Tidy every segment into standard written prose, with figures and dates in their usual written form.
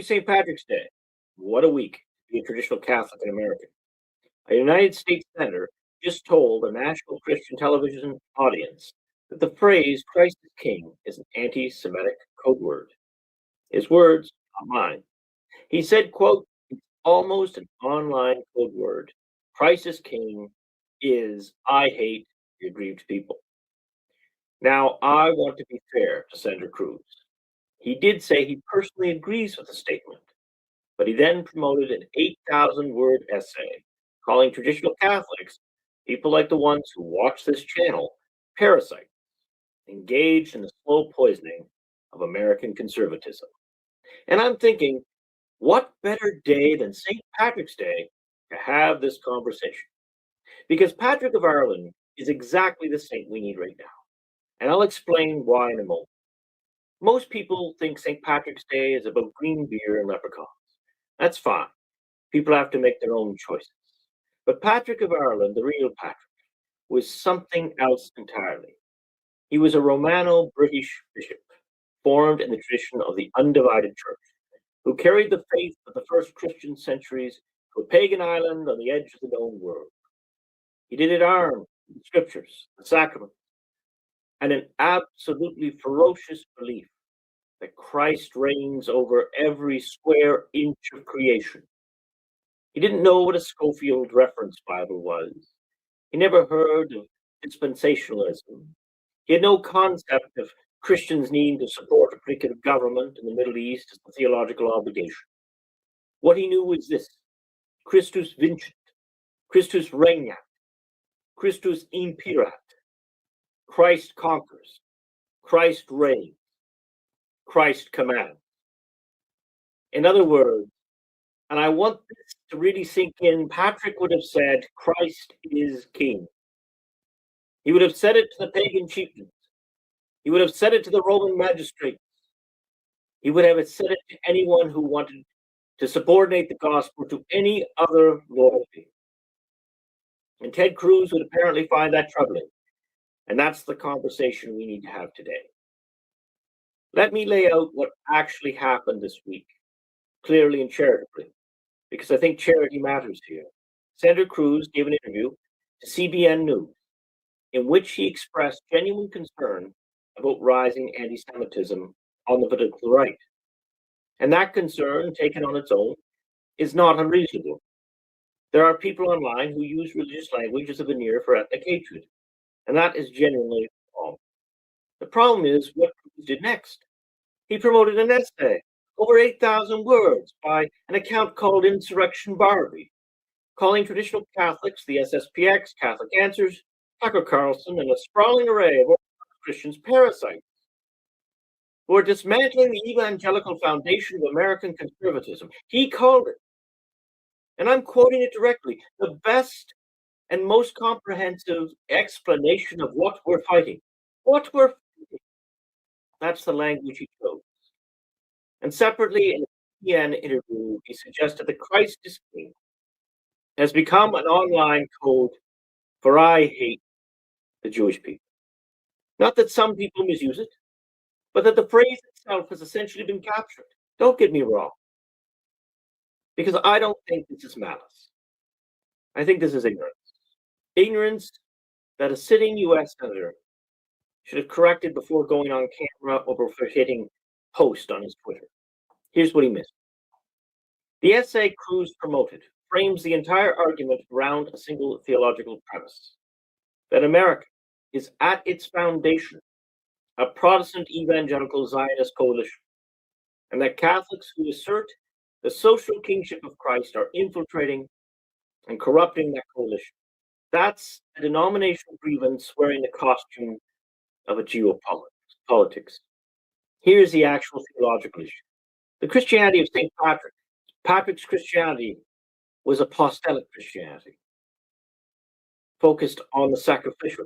St. Patrick's Day. What a week to be a traditional Catholic in America. A United States senator just told a national Christian television audience that the phrase Christ is King is an anti-Semitic code word. His words, not mine. He said, quote, "It's almost an online code word. Christ is King is I hate the aggrieved people." Now, I want to be fair to Senator Cruz. He did say he personally agrees with the statement, but he then promoted an 8,000-word essay calling traditional Catholics, people like the ones who watch this channel, parasites, engaged in the slow poisoning of American conservatism. And I'm thinking, what better day than St. Patrick's Day to have this conversation? Because Patrick of Ireland is exactly the saint we need right now. And I'll explain why in a moment. Most people think St. Patrick's Day is about green beer and leprechauns. That's fine. People have to make their own choices. But Patrick of Ireland, the real Patrick, was something else entirely. He was a Romano-British bishop, formed in the tradition of the undivided church, who carried the faith of the first Christian centuries to a pagan island on the edge of the known world. He did it armed with the scriptures, the sacraments, and an absolutely ferocious belief that Christ reigns over every square inch of creation. He didn't know what a Scofield Reference Bible was. He never heard of dispensationalism. He had no concept of Christians needing to support a particular government in the Middle East as a theological obligation. What he knew was this: Christus vincit, Christus regnat, Christus imperat. Christ conquers, Christ reigns, Christ commands. In other words, and I want this to really sink in, Patrick would have said, Christ is King. He would have said it to the pagan chieftains. He would have said it to the Roman magistrates. He would have said it to anyone who wanted to subordinate the gospel to any other loyalty. And Ted Cruz would apparently find that troubling. And that's the conversation we need to have today. Let me lay out what actually happened this week, clearly and charitably, because I think charity matters here. Senator Cruz gave an interview to CBN News in which he expressed genuine concern about rising anti-Semitism on the political right. And that concern, taken on its own, is not unreasonable. There are people online who use religious language as a veneer for ethnic hatred, and that is genuinely wrong. The problem is what Cruz did next. He promoted an essay, over 8,000 words, by an account called Insurrection Barbie, calling traditional Catholics, the SSPX, Catholic Answers, Tucker Carlson, and a sprawling array of Christians parasites, who are dismantling the evangelical foundation of American conservatism. He called it, and I'm quoting it directly, the best and most comprehensive explanation of what we're fighting. What we're fighting. That's the language he chose. And separately, in a CBN interview, he suggested that Christ is King has become an online code for I hate the Jewish people. Not that some people misuse it, but that the phrase itself has essentially been captured. Don't get me wrong, because I don't think this is malice. I think this is ignorance. Ignorance that a sitting U.S. senator should have corrected before going on camera or before hitting post on his Twitter. Here's what he missed. The essay Cruz promoted frames the entire argument around a single theological premise: that America is at its foundation a Protestant evangelical Zionist coalition, and that Catholics who assert the social kingship of Christ are infiltrating and corrupting that coalition. That's a denominational grievance wearing the costume of a geopolitics. Here's the actual theological issue. The Christianity of St. Patrick, Patrick's Christianity, was apostolic Christianity, focused on the sacrificial,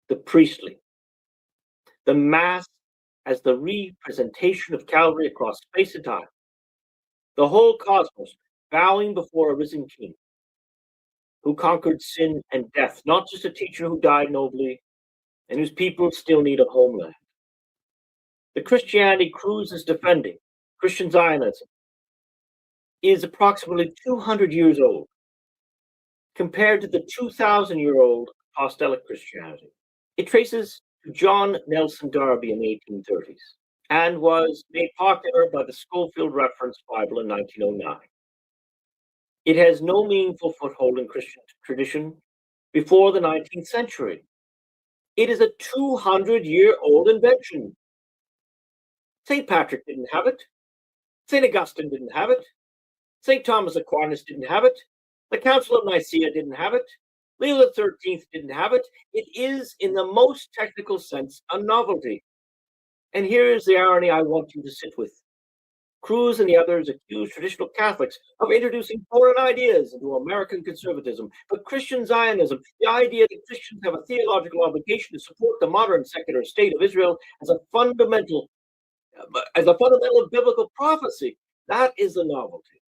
the priestly, the Mass as the representation of Calvary across space and time, the whole cosmos bowing before a risen King who conquered sin and death, not just a teacher who died nobly and whose people still need a homeland. The Christianity Cruz is defending Christian Zionism is approximately 200 years old compared to the 2,000-year-old apostolic Christianity. It traces to John Nelson Darby in the 1830s and was made popular by the Scofield Reference Bible in 1909. It has no meaningful foothold in Christian tradition before the 19th century. It is a 200-year-old invention. St. Patrick didn't have it. St. Augustine didn't have it. St. Thomas Aquinas didn't have it. The Council of Nicaea didn't have it. Leo XIII didn't have it. It is, in the most technical sense, a novelty. And here is the irony I want you to sit with. Cruz and the others accuse traditional Catholics of introducing foreign ideas into American conservatism. But Christian Zionism, the idea that Christians have a theological obligation to support the modern secular state of Israel as a fundamental of biblical prophecy, that is the novelty.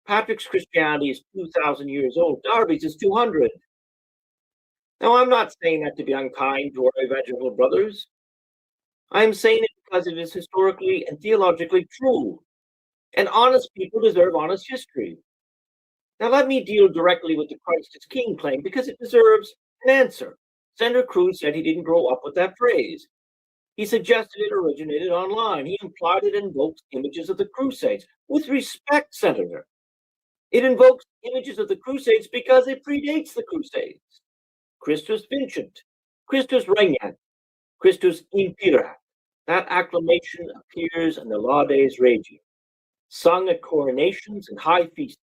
Patrick's Christianity is 2,000 years old. Darby's is 200. Now, I'm not saying that to be unkind to our evangelical brothers. I'm saying it because it is historically and theologically true. And honest people deserve honest history. Now, let me deal directly with the Christ is King claim because it deserves an answer. Senator Cruz said he didn't grow up with that phrase. He suggested it originated online. He implied it invokes images of the Crusades. With respect, Senator, it invokes images of the Crusades because it predates the Crusades. Christus vincit, Christus regnat, Christus imperat. That acclamation appears in the laudes regi, sung at coronations and high feasts,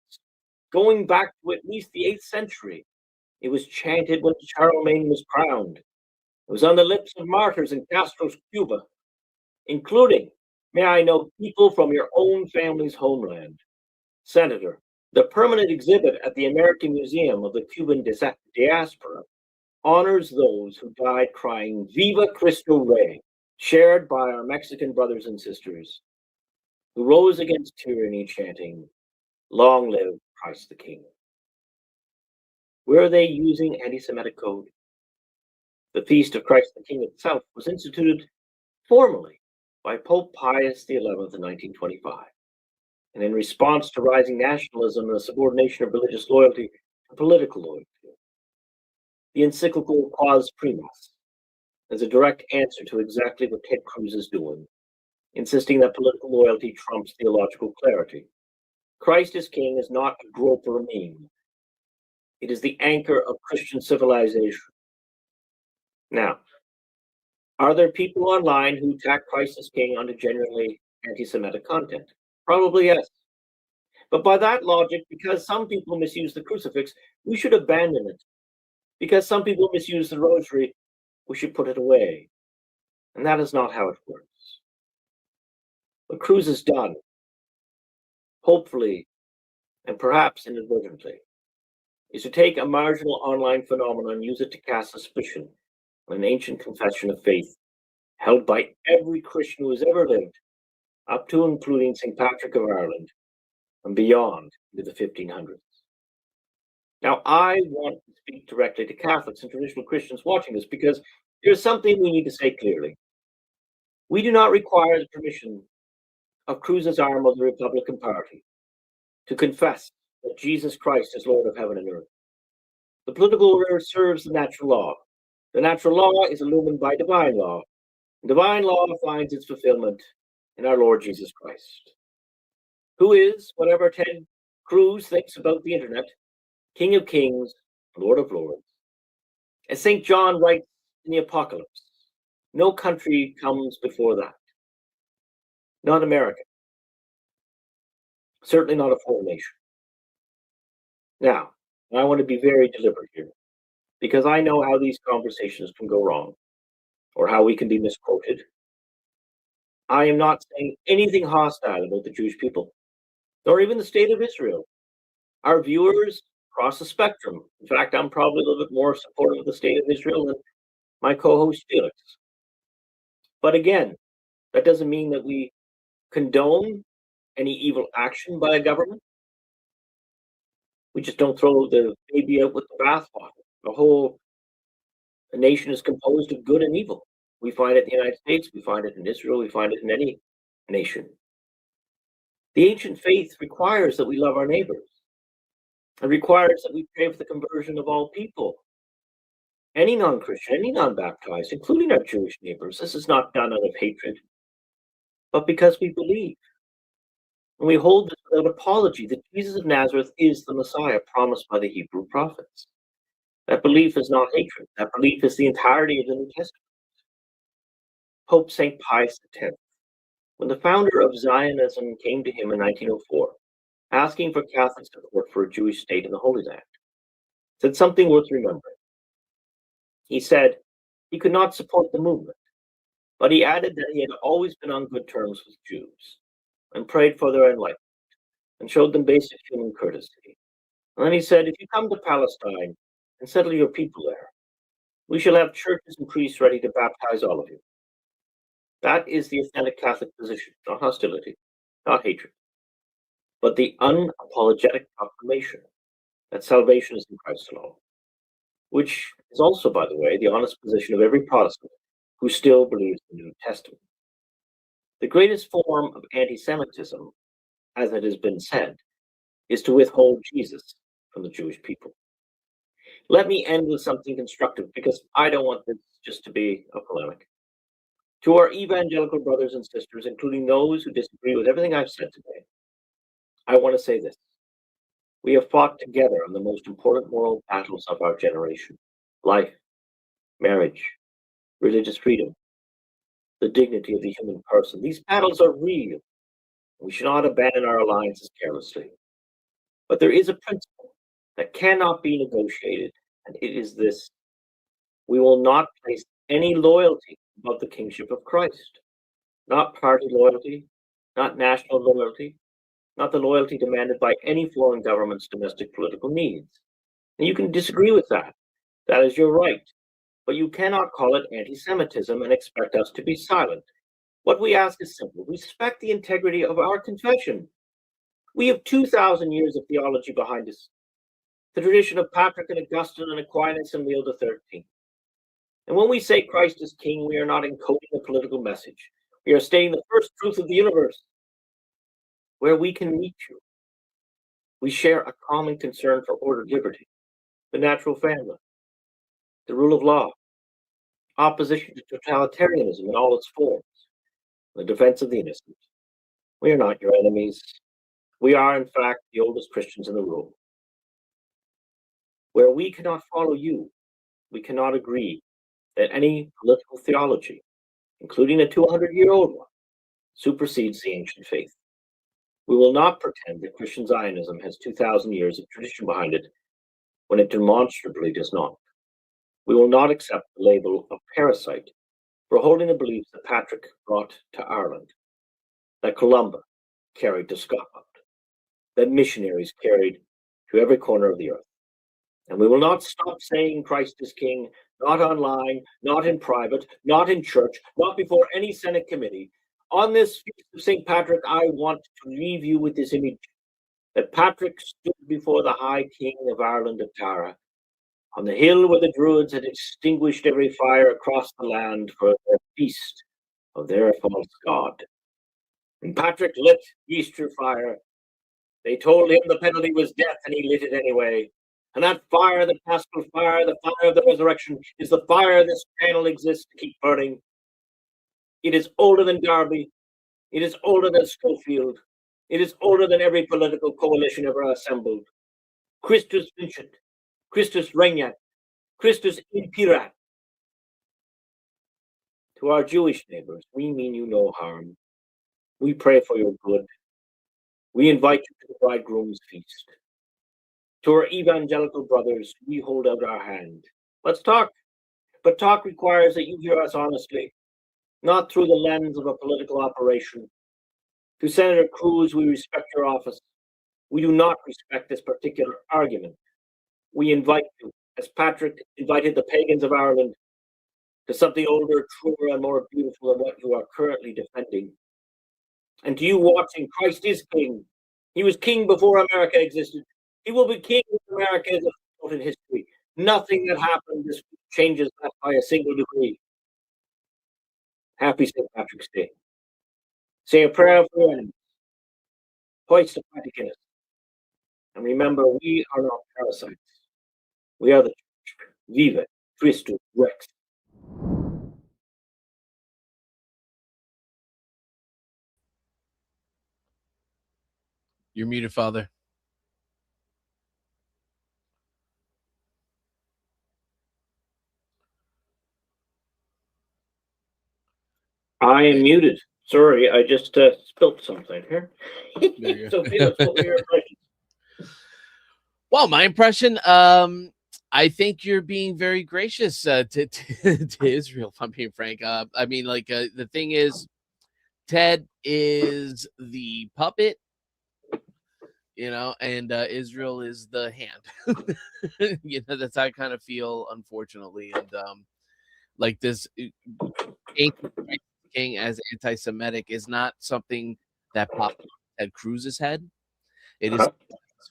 going back to at least the 8th century. It was chanted when Charlemagne was crowned. It was on the lips of martyrs in Castro's Cuba, including, may I know, people from your own family's homeland. Senator, the permanent exhibit at the American Museum of the Cuban diaspora honors those who died crying Viva Cristo Rey, shared by our Mexican brothers and sisters, who rose against tyranny chanting, Long live Christ the King. Were they using anti-Semitic code? The Feast of Christ the King itself was instituted formally by Pope Pius XI in 1925, and in response to rising nationalism and the subordination of religious loyalty to political loyalty. The encyclical Quas Primas is a direct answer to exactly what Ted Cruz is doing, insisting that political loyalty trumps theological clarity. Christ is King is not a groper meme. It is the anchor of Christian civilization. Now, are there people online who attack Christ as King under genuinely anti-Semitic content? Probably yes. But by that logic, because some people misuse the crucifix, we should abandon it. Because some people misuse the rosary, we should put it away. And that is not how it works. What Cruz has done, hopefully, and perhaps inadvertently, is to take a marginal online phenomenon and use it to cast suspicion on an ancient confession of faith held by every Christian who has ever lived, up to including St. Patrick of Ireland, and beyond into the 1500s. Now, I want to speak directly to Catholics and traditional Christians watching this because there's something we need to say clearly. We do not require the permission of Cruz's arm of the Republican Party to confess that Jesus Christ is Lord of heaven and earth. The political order serves the natural law. The natural law is illumined by divine law. Divine law finds its fulfillment in our Lord Jesus Christ, who is, whatever Ted Cruz thinks about the internet, King of Kings, Lord of Lords. As St. John writes in the Apocalypse, no country comes before that. Not America. Certainly not a foreign nation. Now, I want to be very deliberate here, because I know how these conversations can go wrong, or how we can be misquoted. I am not saying anything hostile about the Jewish people, nor even the state of Israel. Our viewers cross the spectrum. In fact, I'm probably a little bit more supportive of the state of Israel than my co-host Felix. But again, that doesn't mean that we condone any evil action by a government. We just don't throw the baby out with the bathwater. The whole nation is composed of good and evil. We find it in the United States, we find it in Israel, we find it in any nation. The ancient faith requires that we love our neighbors. It requires that we pray for the conversion of all people. Any non-Christian, any non-baptized, including our Jewish neighbors. This is not done out of hatred, but because we believe. And we hold this without apology that Jesus of Nazareth is the Messiah promised by the Hebrew prophets. That belief is not hatred. That belief is the entirety of the New Testament. Pope St. Pius X, when the founder of Zionism came to him in 1904, asking for Catholic support for a Jewish state in the Holy Land, said something worth remembering. He said he could not support the movement, but he added that he had always been on good terms with Jews and prayed for their enlightenment and showed them basic human courtesy. And then he said, if you come to Palestine and settle your people there, we shall have churches and priests ready to baptize all of you. That is the authentic Catholic position, not hostility, not hatred, but the unapologetic proclamation that salvation is in Christ alone, which is also, by the way, the honest position of every Protestant who still believes the New Testament. The greatest form of anti-Semitism, as it has been said, is to withhold Jesus from the Jewish people. Let me end with something constructive, because I don't want this just to be a polemic. To our evangelical brothers and sisters, including those who disagree with everything I've said today, I want to say this. We have fought together on the most important moral battles of our generation: life, marriage, religious freedom, the dignity of the human person. These battles are real. We should not abandon our alliances carelessly. But there is a principle that cannot be negotiated, and it is this: we will not place any loyalty above the kingship of Christ. Not party loyalty, not national loyalty, not the loyalty demanded by any foreign government's domestic political needs. And you can disagree with that. That is your right. But you cannot call it anti-Semitism and expect us to be silent. What we ask is simple: respect the integrity of our confession. We have 2,000 years of theology behind us, the tradition of Patrick and Augustine and Aquinas and Leo XIII. And when we say Christ is King, we are not encoding a political message. We are stating the first truth of the universe, where we can meet you. We share a common concern for ordered liberty, the natural family, the rule of law, opposition to totalitarianism in all its forms, the defense of the innocent. We are not your enemies. We are, in fact, the oldest Christians in the room. Where we cannot follow you, we cannot agree that any political theology, including a 200-year-old one, supersedes the ancient faith. We will not pretend that Christian Zionism has 2,000 years of tradition behind it when it demonstrably does not. We will not accept the label of parasite for holding the beliefs that Patrick brought to Ireland, that Columba carried to Scotland, that missionaries carried to every corner of the earth. And we will not stop saying Christ is King, not online, not in private, not in church, not before any Senate committee. On this feast of St. Patrick, I want to leave you with this image, that Patrick stood before the High King of Ireland of Tara, on the hill where the Druids had extinguished every fire across the land for their feast of their false god. And Patrick lit the Easter fire. They told him the penalty was death, and he lit it anyway. And that fire, the paschal fire, the fire of the resurrection, is the fire this channel exists to keep burning. It is older than Derby. It is older than Scofield. It is older than every political coalition ever assembled. Christus vincit, Christus regnat, Christus imperat. To our Jewish neighbors, we mean you no harm. We pray for your good. We invite you to the bridegroom's feast. To our evangelical brothers, we hold out our hand. Let's talk. But talk requires that you hear us honestly, not through the lens of a political operation. To Senator Cruz, we respect your office. We do not respect this particular argument. We invite you, as Patrick invited the pagans of Ireland, to something older, truer, and more beautiful than what you are currently defending. And to you watching, Christ is King. He was King before America existed. He will be King when America is a footnote in history. Nothing that happened this week changes that by a single degree. Happy St. Patrick's Day. Say a prayer for your enemies. Hoist the flag against. And remember, we are not parasites. We are the church. Vive Christus Rex. You're muted, Father. I am muted. Sorry, I just spilt something here. There you So, go. Felix, what were your impressions? Well, my impression, I think you're being very gracious to Israel, if I'm being frank. I mean, like, the thing is, Ted is the puppet, and Israel is the hand. That's how I kind of feel, unfortunately. And like this ancient king as anti-Semitic is not something that popped in Ted Cruz's head. It is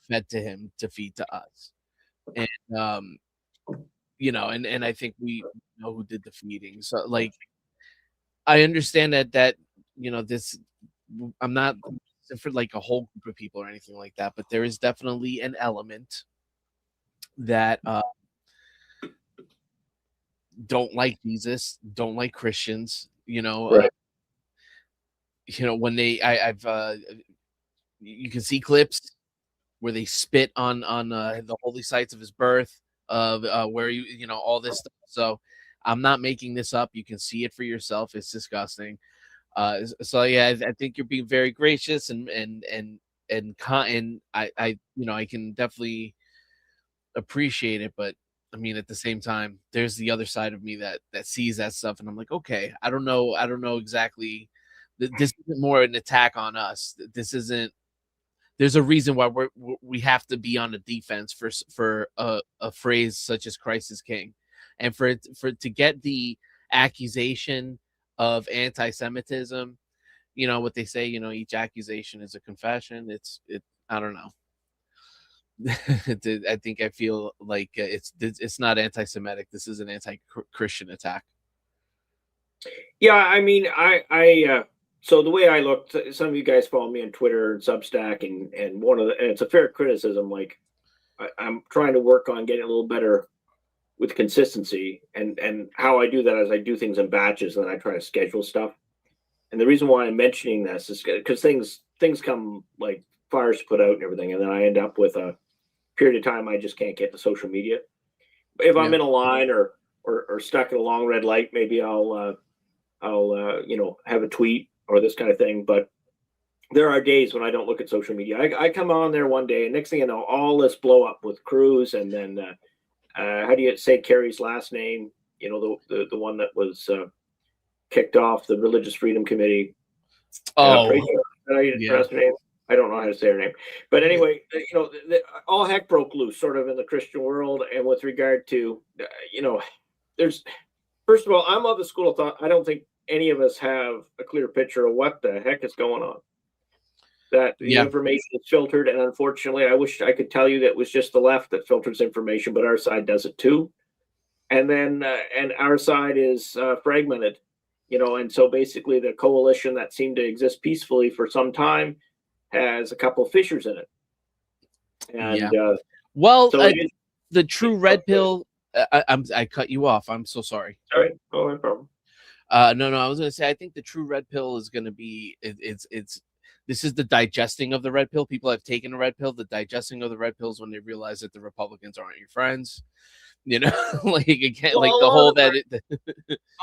fed to him to feed to us. And and I think we know who did the feeding. So, like, I understand that this, I'm not for like a whole group of people or anything like that, but there is definitely an element that don't like Jesus, don't like Christians. Right. When I've you can see clips where they spit on the holy sites of his birth, of where all this stuff. So I'm not making this up. You can see it for yourself. It's disgusting. So yeah, I think you're being very gracious and I can definitely appreciate it, but I mean, at the same time, there's the other side of me that sees that stuff, and I'm like, okay, I don't know exactly. This isn't more an attack on us. This isn't. There's a reason why we have to be on the defense for a phrase such as "Christ is King," and for to get the accusation of anti-Semitism. What they say. Each accusation is a confession. I don't know. I think I feel like it's not anti-Semitic. This is an anti-Christian attack. Yeah, I mean, so the way I look, some of you guys follow me on Twitter and Substack, and and it's a fair criticism. Like, I'm trying to work on getting a little better with consistency, and how I do that is I do things in batches, and then I try to schedule stuff. And the reason why I'm mentioning this is because things come like fires to put out and everything, and then I end up with a period of time I just can't get to social media. If I'm Yeah. in a line or stuck at a long red light, maybe I'll have a tweet or this kind of thing. But there are days when I don't look at social media. I come on there one day, and next thing you know, all this blow up with Cruz, and then how do you say Kerry's last name? The one that was kicked off the Religious Freedom Committee. Oh, Pronounce her name? I don't know how to say her name, but anyway, all heck broke loose, sort of, in the Christian world, and with regard to, there's, first of all, I'm of the school of thought. I don't think any of us have a clear picture of what the heck is going on. That the information is filtered, and unfortunately, I wish I could tell you that it was just the left that filters information, but our side does it too. And then, and our side is fragmented, and so basically the coalition that seemed to exist peacefully for some time has a couple of fissures in it. And well, so the true red pill. I cut you off. I'm so sorry. Sorry, no problem. No, I was going to say I think the true red pill is going to be this is the digesting of the red pill. People have taken a red pill. The digesting of the red pills when they realize that the Republicans aren't your friends. Like, again, well, like the whole that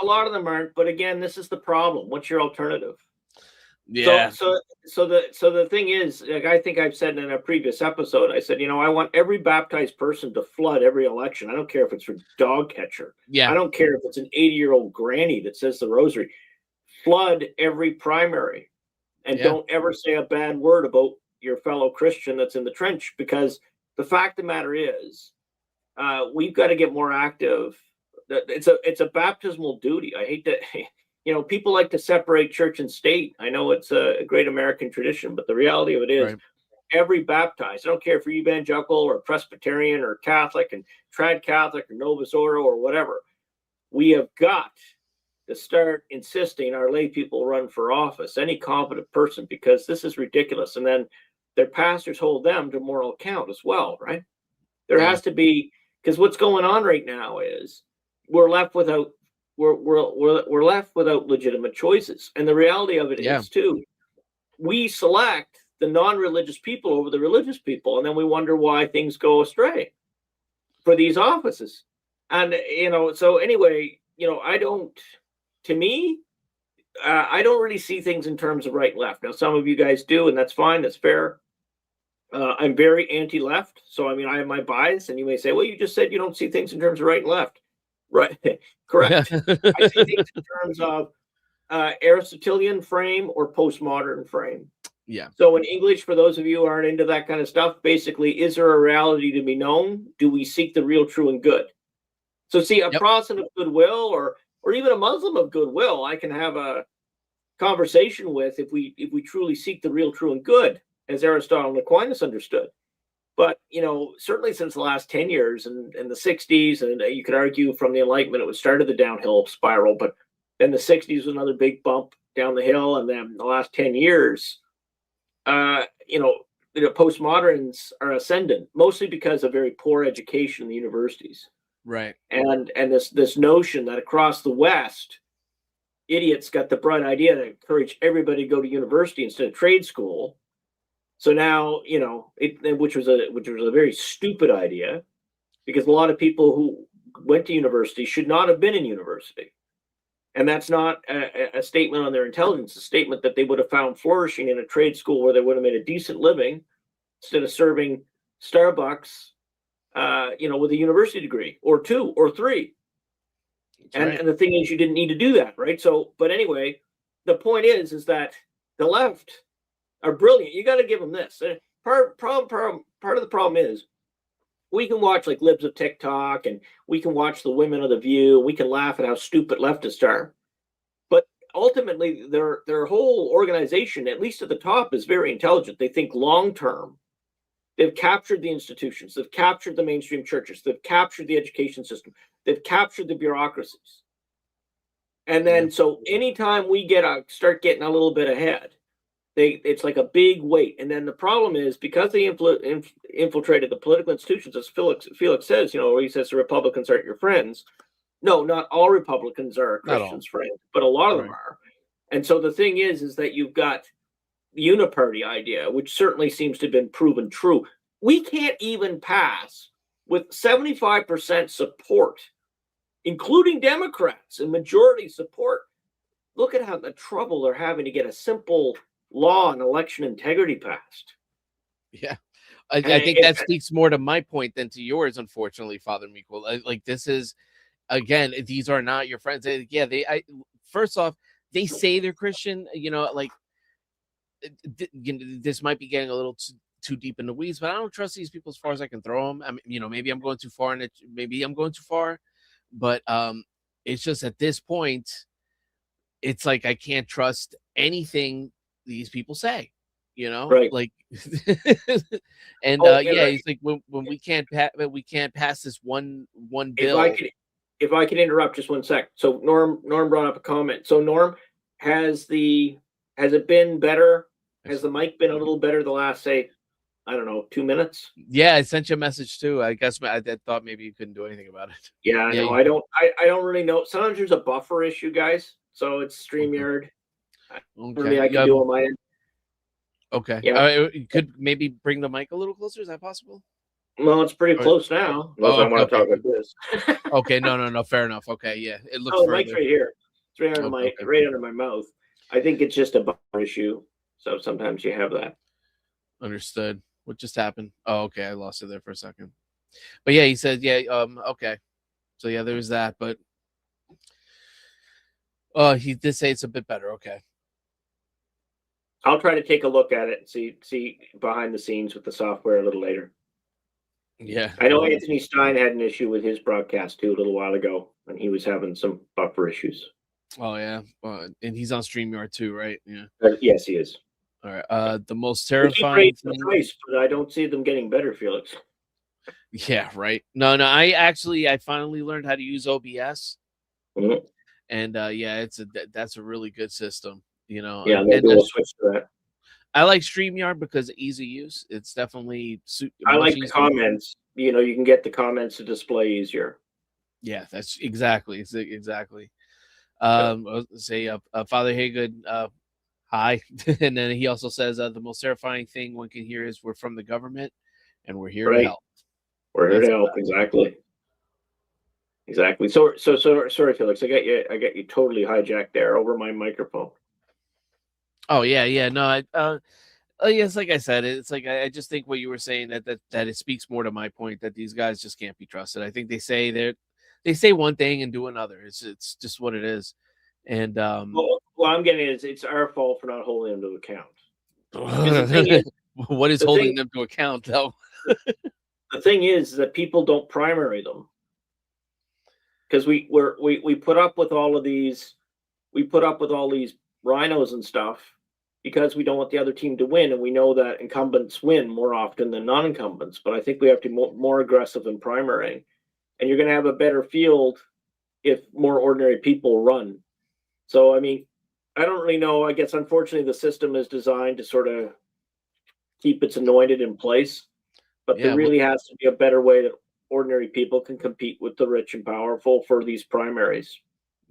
a lot of them aren't. But again, this is the problem. What's your alternative? Yeah. So the thing is, like, I think I've said in a previous episode, I said, I want every baptized person to flood every election. I don't care if it's for dog catcher. Yeah. I don't care if it's an 80-year-old granny that says the rosary. Flood every primary, and don't ever say a bad word about your fellow Christian that's in the trench, because the fact of the matter is, we've got to get more active. It's a baptismal duty. I hate to. People like to separate church and state. I know it's a great American tradition, but the reality of it is, every baptized, I don't care if you're evangelical or Presbyterian or Catholic and trad Catholic or Novus Ordo or whatever, we have got to start insisting our lay people run for office, any competent person, because this is ridiculous. And then their pastors hold them to moral account as well, right? There Yeah. has to be, because what's going on right now is we're left without we're left without legitimate choices, and the reality of it Yeah. is too, we select the non-religious people over the religious people, and then we wonder why things go astray for these offices. And so anyway, I don't. To me, I don't really see things in terms of right and left. Now, some of you guys do, and that's fine. That's fair. I'm very anti-left, so I mean, I have my bias, and you may say, "Well, you just said you don't see things in terms of right and left." Right, correct. I see things in terms of Aristotelian frame or postmodern frame. Yeah. So in English, for those of you who aren't into that kind of stuff, basically, is there a reality to be known? Do we seek the real, true, and good? So see, a Yep. Protestant of goodwill, or even a Muslim of goodwill, I can have a conversation with if we truly seek the real, true, and good, as Aristotle and Aquinas understood. But certainly since the last 10 years and the 60s, and you could argue from the Enlightenment, it was started the downhill spiral, but then the 60s was another big bump down the hill, and then the last 10 years, postmoderns are ascendant, mostly because of very poor education in the universities. Right. And this notion that across the West, idiots got the bright idea to encourage everybody to go to university instead of trade school. So now, which was a very stupid idea, because a lot of people who went to university should not have been in university. And that's not a statement on their intelligence, a statement that they would have found flourishing in a trade school where they would have made a decent living instead of serving Starbucks, with a university degree or 2 or 3. And the thing is, you didn't need to do that, right? So, but anyway, the point is that the left are brilliant. You got to give them this. Part of the problem is we can watch like libs of TikTok, and we can watch the women of the View. We can laugh at how stupid leftists are, but ultimately, their whole organization, at least at the top, is very intelligent. They think long term. They've captured the institutions. They've captured the mainstream churches. They've captured the education system. They've captured the bureaucracies. And then, so anytime we start getting a little bit ahead, it's like a big weight. And then the problem is, because they infiltrated the political institutions, as Felix says, where he says the Republicans aren't your friends. No, not all Republicans are Christians' friends, but a lot of them are. And so the thing is that you've got the uniparty idea, which certainly seems to have been proven true. We can't even pass with 75% support, including Democrats and majority support. Look at how the trouble they're having to get a simple law on election integrity passed. Yeah. I think that speaks more to my point than to yours, unfortunately, Father Miko. Like, this is, again, these are not your friends. First off, they say they're Christian, this might be getting a little too deep in the weeds, but I don't trust these people as far as I can throw them. I mean, maybe I'm going too far, but it's just at this point, it's like I can't trust anything these people say, Right. like, and it's like when we can't pass this one bill. If I could interrupt just 1 sec. So Norm brought up a comment. So Norm, has it been better? Has the mic been a little better the last, say, I don't know, 2 minutes? Yeah, I sent you a message too. I guess I thought maybe you couldn't do anything about it. Yeah, no, I don't really know. Sometimes there's a buffer issue, guys. So it's StreamYard. Okay. Really, I can do on my end. Okay. Yeah. You could maybe bring the mic a little closer. Is that possible? Well, it's pretty close now. Unless I want to talk like this. Okay. No. Fair enough. Okay. Yeah. It looks. The mic's right here. It's right under right under my mouth. I think it's just a buffer issue. So sometimes you have that. Understood. What just happened? Oh, okay. I lost it there for a second. But yeah, he said, yeah. Okay. So yeah, there's that. But he did say it's a bit better. Okay. I'll try to take a look at it and see behind the scenes with the software a little later. Yeah. I know Anthony Stein had an issue with his broadcast too a little while ago, and he was having some buffer issues. Oh yeah. And he's on StreamYard too, right? Yeah. Yes, he is. All right. The most terrifying thing. Price, but I don't see them getting better, Felix. Yeah, right. No. I finally learned how to use OBS. Mm-hmm. And that's a really good system, Yeah, maybe we'll switch to that. I like StreamYard because of easy use. It's definitely I much like the easier. comments. You know, you can get the comments to display easier. Yeah, that's exactly. Exactly. Yeah. Say, Father Haygood, hi. And then he also says, the most terrifying thing one can hear is we're from the government and we're here to Right. help. We're here to That's help. Exactly. Exactly. So sorry, Felix. I got you totally hijacked there over my microphone. Oh yeah, yeah. No, yes, like I said, it's like I just think what you were saying that it speaks more to my point that these guys just can't be trusted. I think they say one thing and do another. It's just what it is. And Well, what I'm getting is it's our fault for not holding them to account. Because what is the thing holding them to account though? the thing is that people don't primary them because we put up with all of these rhinos and stuff because we don't want the other team to win, and we know that incumbents win more often than non-incumbents. But I think we have to be more aggressive in primarying, and you're going to have a better field if more ordinary people run. So I mean, I don't really know. I guess unfortunately the system is designed to sort of keep its anointed in place, but there Yeah, well, really has to be a better way that ordinary people can compete with the rich and powerful for these primaries.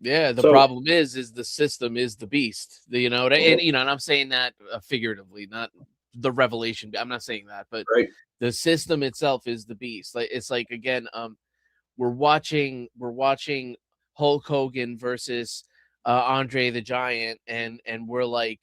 yeah. The So problem is the system is the beast. And and I'm saying that figuratively, not the revelation. I'm not saying that, but right, the system itself is the beast. Like it's like again, we're watching Hulk Hogan versus Andre the Giant, and we're like,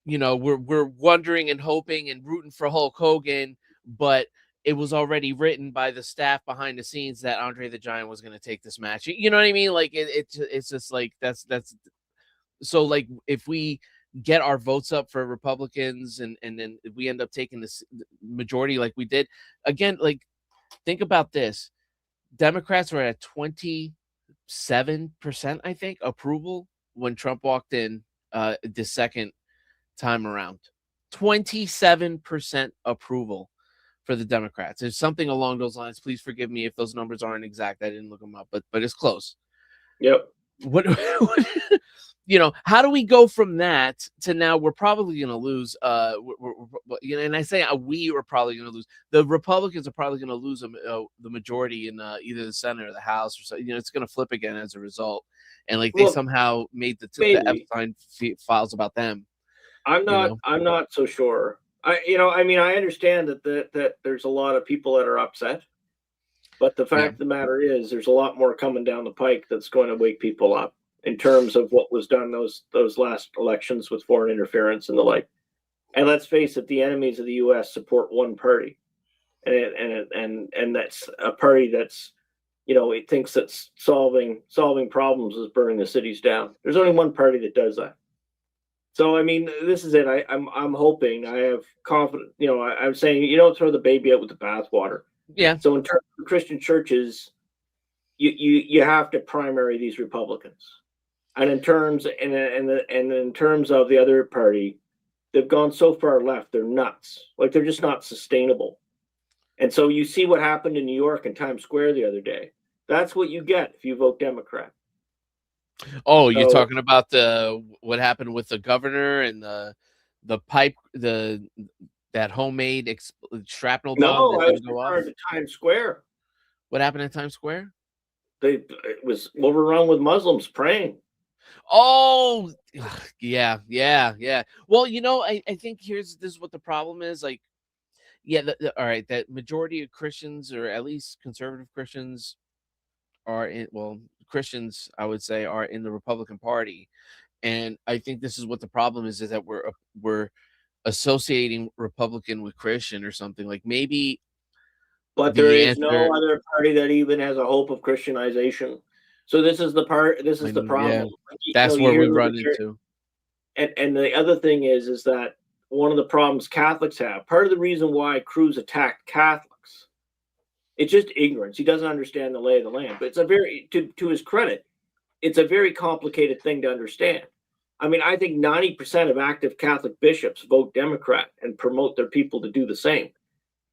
we're wondering and hoping and rooting for Hulk Hogan, but it was already written by the staff behind the scenes that Andre the Giant was going to take this match. You know what I mean? Like it's just like that's so like if we get our votes up for Republicans and then we end up taking this majority like we did again, like think about this. Democrats were at 27%, I think, approval when Trump walked in the second time around. 27% approval for the Democrats. There's something along those lines. Please forgive me if those numbers aren't exact. I didn't look them up, but it's close. yep. What how do we go from that to now we're probably going to lose and I say we are probably going to lose. The Republicans are probably going to lose the majority in either the Senate or the House or so. It's going to flip again as a result. And like they Well, somehow made the maybe Epstein files about them. I'm not so sure. I mean, I understand that there's a lot of people that are upset, but the Yeah. fact of the matter is, there's a lot more coming down the pike that's going to wake people up in terms of what was done those last elections with foreign interference and the like. And let's face it, the enemies of the U.S. support one party, and that's a party that's it thinks that solving problems is burning the cities down. There's only one party that does that. So I mean, this is it. I'm hoping. I have confidence. I'm saying you don't throw the baby out with the bathwater. Yeah. So in terms of Christian churches, you have to primary these Republicans, and in terms of the other party, they've gone so far left, they're nuts. Like they're just not sustainable. And so you see what happened in New York and Times Square the other day. That's what you get if you vote Democrat. Oh, you're So talking about what happened with the governor and the pipe that homemade shrapnel bomb no, that I was didn't go off. referring to Times Square. What happened in Times Square? It was overrun with Muslims praying. Oh, yeah, yeah, yeah. Well, I think this is what the problem is. Like, yeah, all right, that majority of Christians, or at least conservative Christians, Christians, I would say, are in the Republican Party, and I think this is what the problem is that we're associating Republican with Christian or something. Like maybe But there the is no answer. other party that even has a hope of Christianization. So this is the part. This is the Yeah, problem. Like, that's you where hear we run libertarian, into. and the other thing is that one of the problems Catholics have. Part of the reason why Cruz attacked Catholics, it's just ignorance. He doesn't understand the lay of the land. But it's a very, to his credit, it's a very complicated thing to understand. I mean, I think 90% of active Catholic bishops vote Democrat and promote their people to do the same.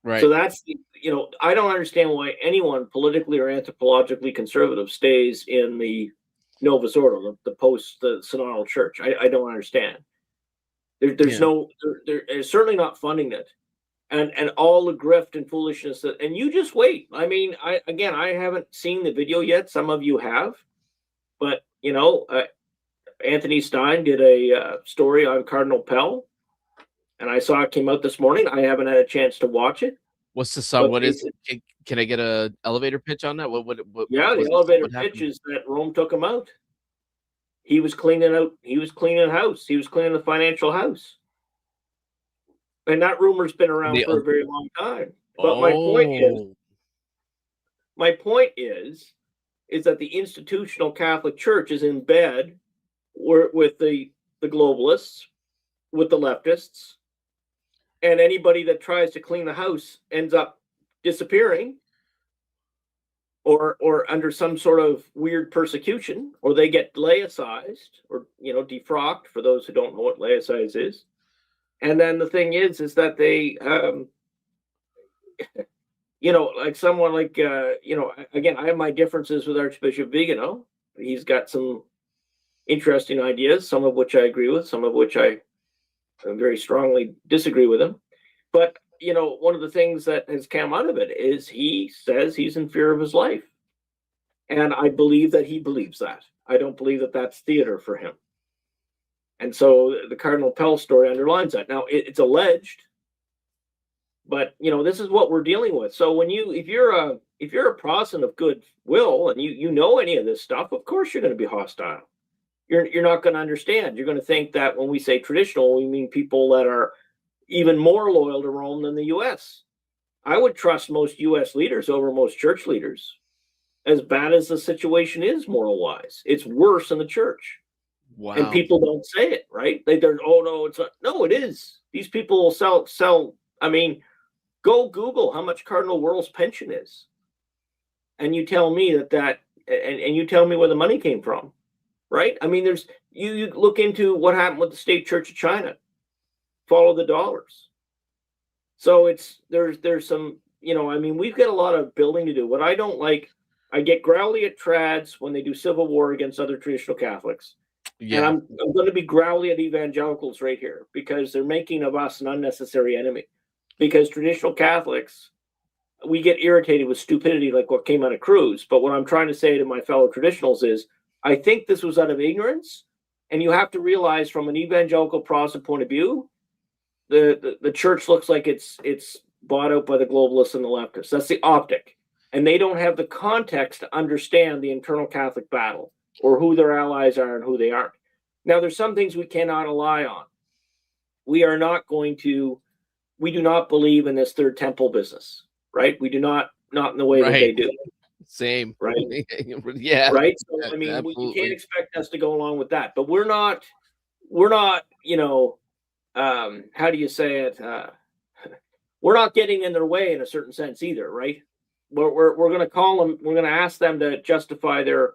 Right. So that's I don't understand why anyone politically or anthropologically conservative stays in the Novus Ordo, the synodal church. I don't understand. There's Yeah. no, there's certainly not funding it. And all the grift and foolishness and you just wait. I mean, I haven't seen the video yet. Some of you have, but Anthony Stein did a story on Cardinal Pell, and I saw it came out this morning. I haven't had a chance to watch it, What's the song? but What is it? Can I get a elevator pitch on that? What yeah, the was this? elevator What pitch happened? is that Rome took him out. He was cleaning out. He was cleaning the house. He was cleaning the financial house, and that rumor's been around They for a very long time. But oh, my point is that the institutional Catholic Church is in bed with the globalists, with the leftists, and anybody that tries to clean the house ends up disappearing or under some sort of weird persecution, or they get laicized or defrocked, for those who don't know what laicize is. And then the thing is that they like someone like again, I have my differences with Archbishop Vigano. He's got some interesting ideas, some of which I agree with, some of which I very strongly disagree with him. But one of the things that has come out of it is he says he's in fear of his life, and I believe that he believes that. I don't believe that that's theater for him. And so the Cardinal Pell story underlines that. Now it's alleged, but this is what we're dealing with. So if you're a Protestant of good will and you know any of this stuff, of course you're going to be hostile. You're not going to understand. You're going to think that when we say traditional, we mean people that are even more loyal to Rome than the U.S. I would trust most U.S. leaders over most church leaders, as bad as the situation is moral wise. It's worse in the church. wow. And people don't say it, right? They're oh no, it's not. No, it is. These people will sell. I mean, go Google how much Cardinal Wuerl's pension is, and you tell me and you tell me where the money came from, right? I mean, there's you look into what happened with the State Church of China. Follow the dollars. So there's some I mean, we've got a lot of building to do. What I don't like, I get growly at trads when they do civil war against other traditional Catholics. Yeah. And I'm going to be growly at evangelicals right here because they're making of us an unnecessary enemy. Because traditional Catholics, we get irritated with stupidity like what came out of Cruz. But what I'm trying to say to my fellow traditionals is, I think this was out of ignorance. And you have to realize from an evangelical Protestant point of view, the church looks like it's bought out by the globalists and the leftists. That's the optic. And they don't have the context to understand the internal Catholic battle or who their allies are and who they aren't. Now, there's some things we cannot rely on. We do not believe in this third temple business, right? We do not in the way that they do. Same. Right? Yeah. Right? So, I mean, you can't expect us to go along with that. But we're not, how do you say it? We're not getting in their way in a certain sense either, right? We're going to call them. We're going to ask them to justify their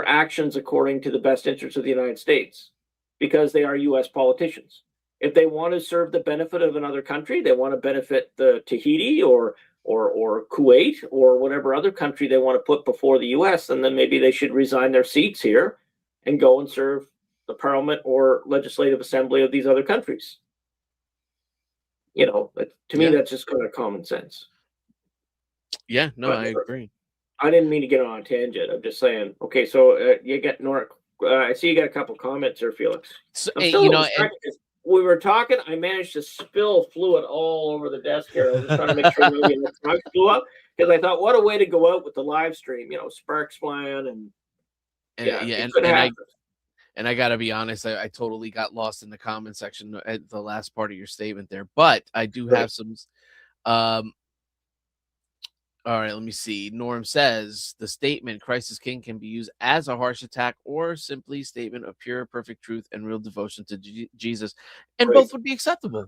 actions according to the best interests of the United States, because they are U.S. politicians. If they want to serve the benefit of another country, they want to benefit the Tahiti or Kuwait or whatever other country they want to put before the U.S., and then maybe they should resign their seats here and go and serve the parliament or legislative assembly of these other countries. To me, that's just kind of common sense. Yeah, no, I agree. I didn't mean to get on a tangent. I'm just saying. Okay, so you got Nora. I see you got a couple comments there, Felix. So, we were talking. I managed to spill fluid all over the desk here. I was just trying to make sure nobody in the truck blew up, because I thought, what a way to go out with the live stream. Sparks flying and I gotta be honest, I totally got lost in the comment section at the last part of your statement there, but I do have some. All right, let me see. Norm says the statement "Christ is King" can be used as a harsh attack or simply statement of pure, perfect truth and real devotion to Jesus, and both would be acceptable.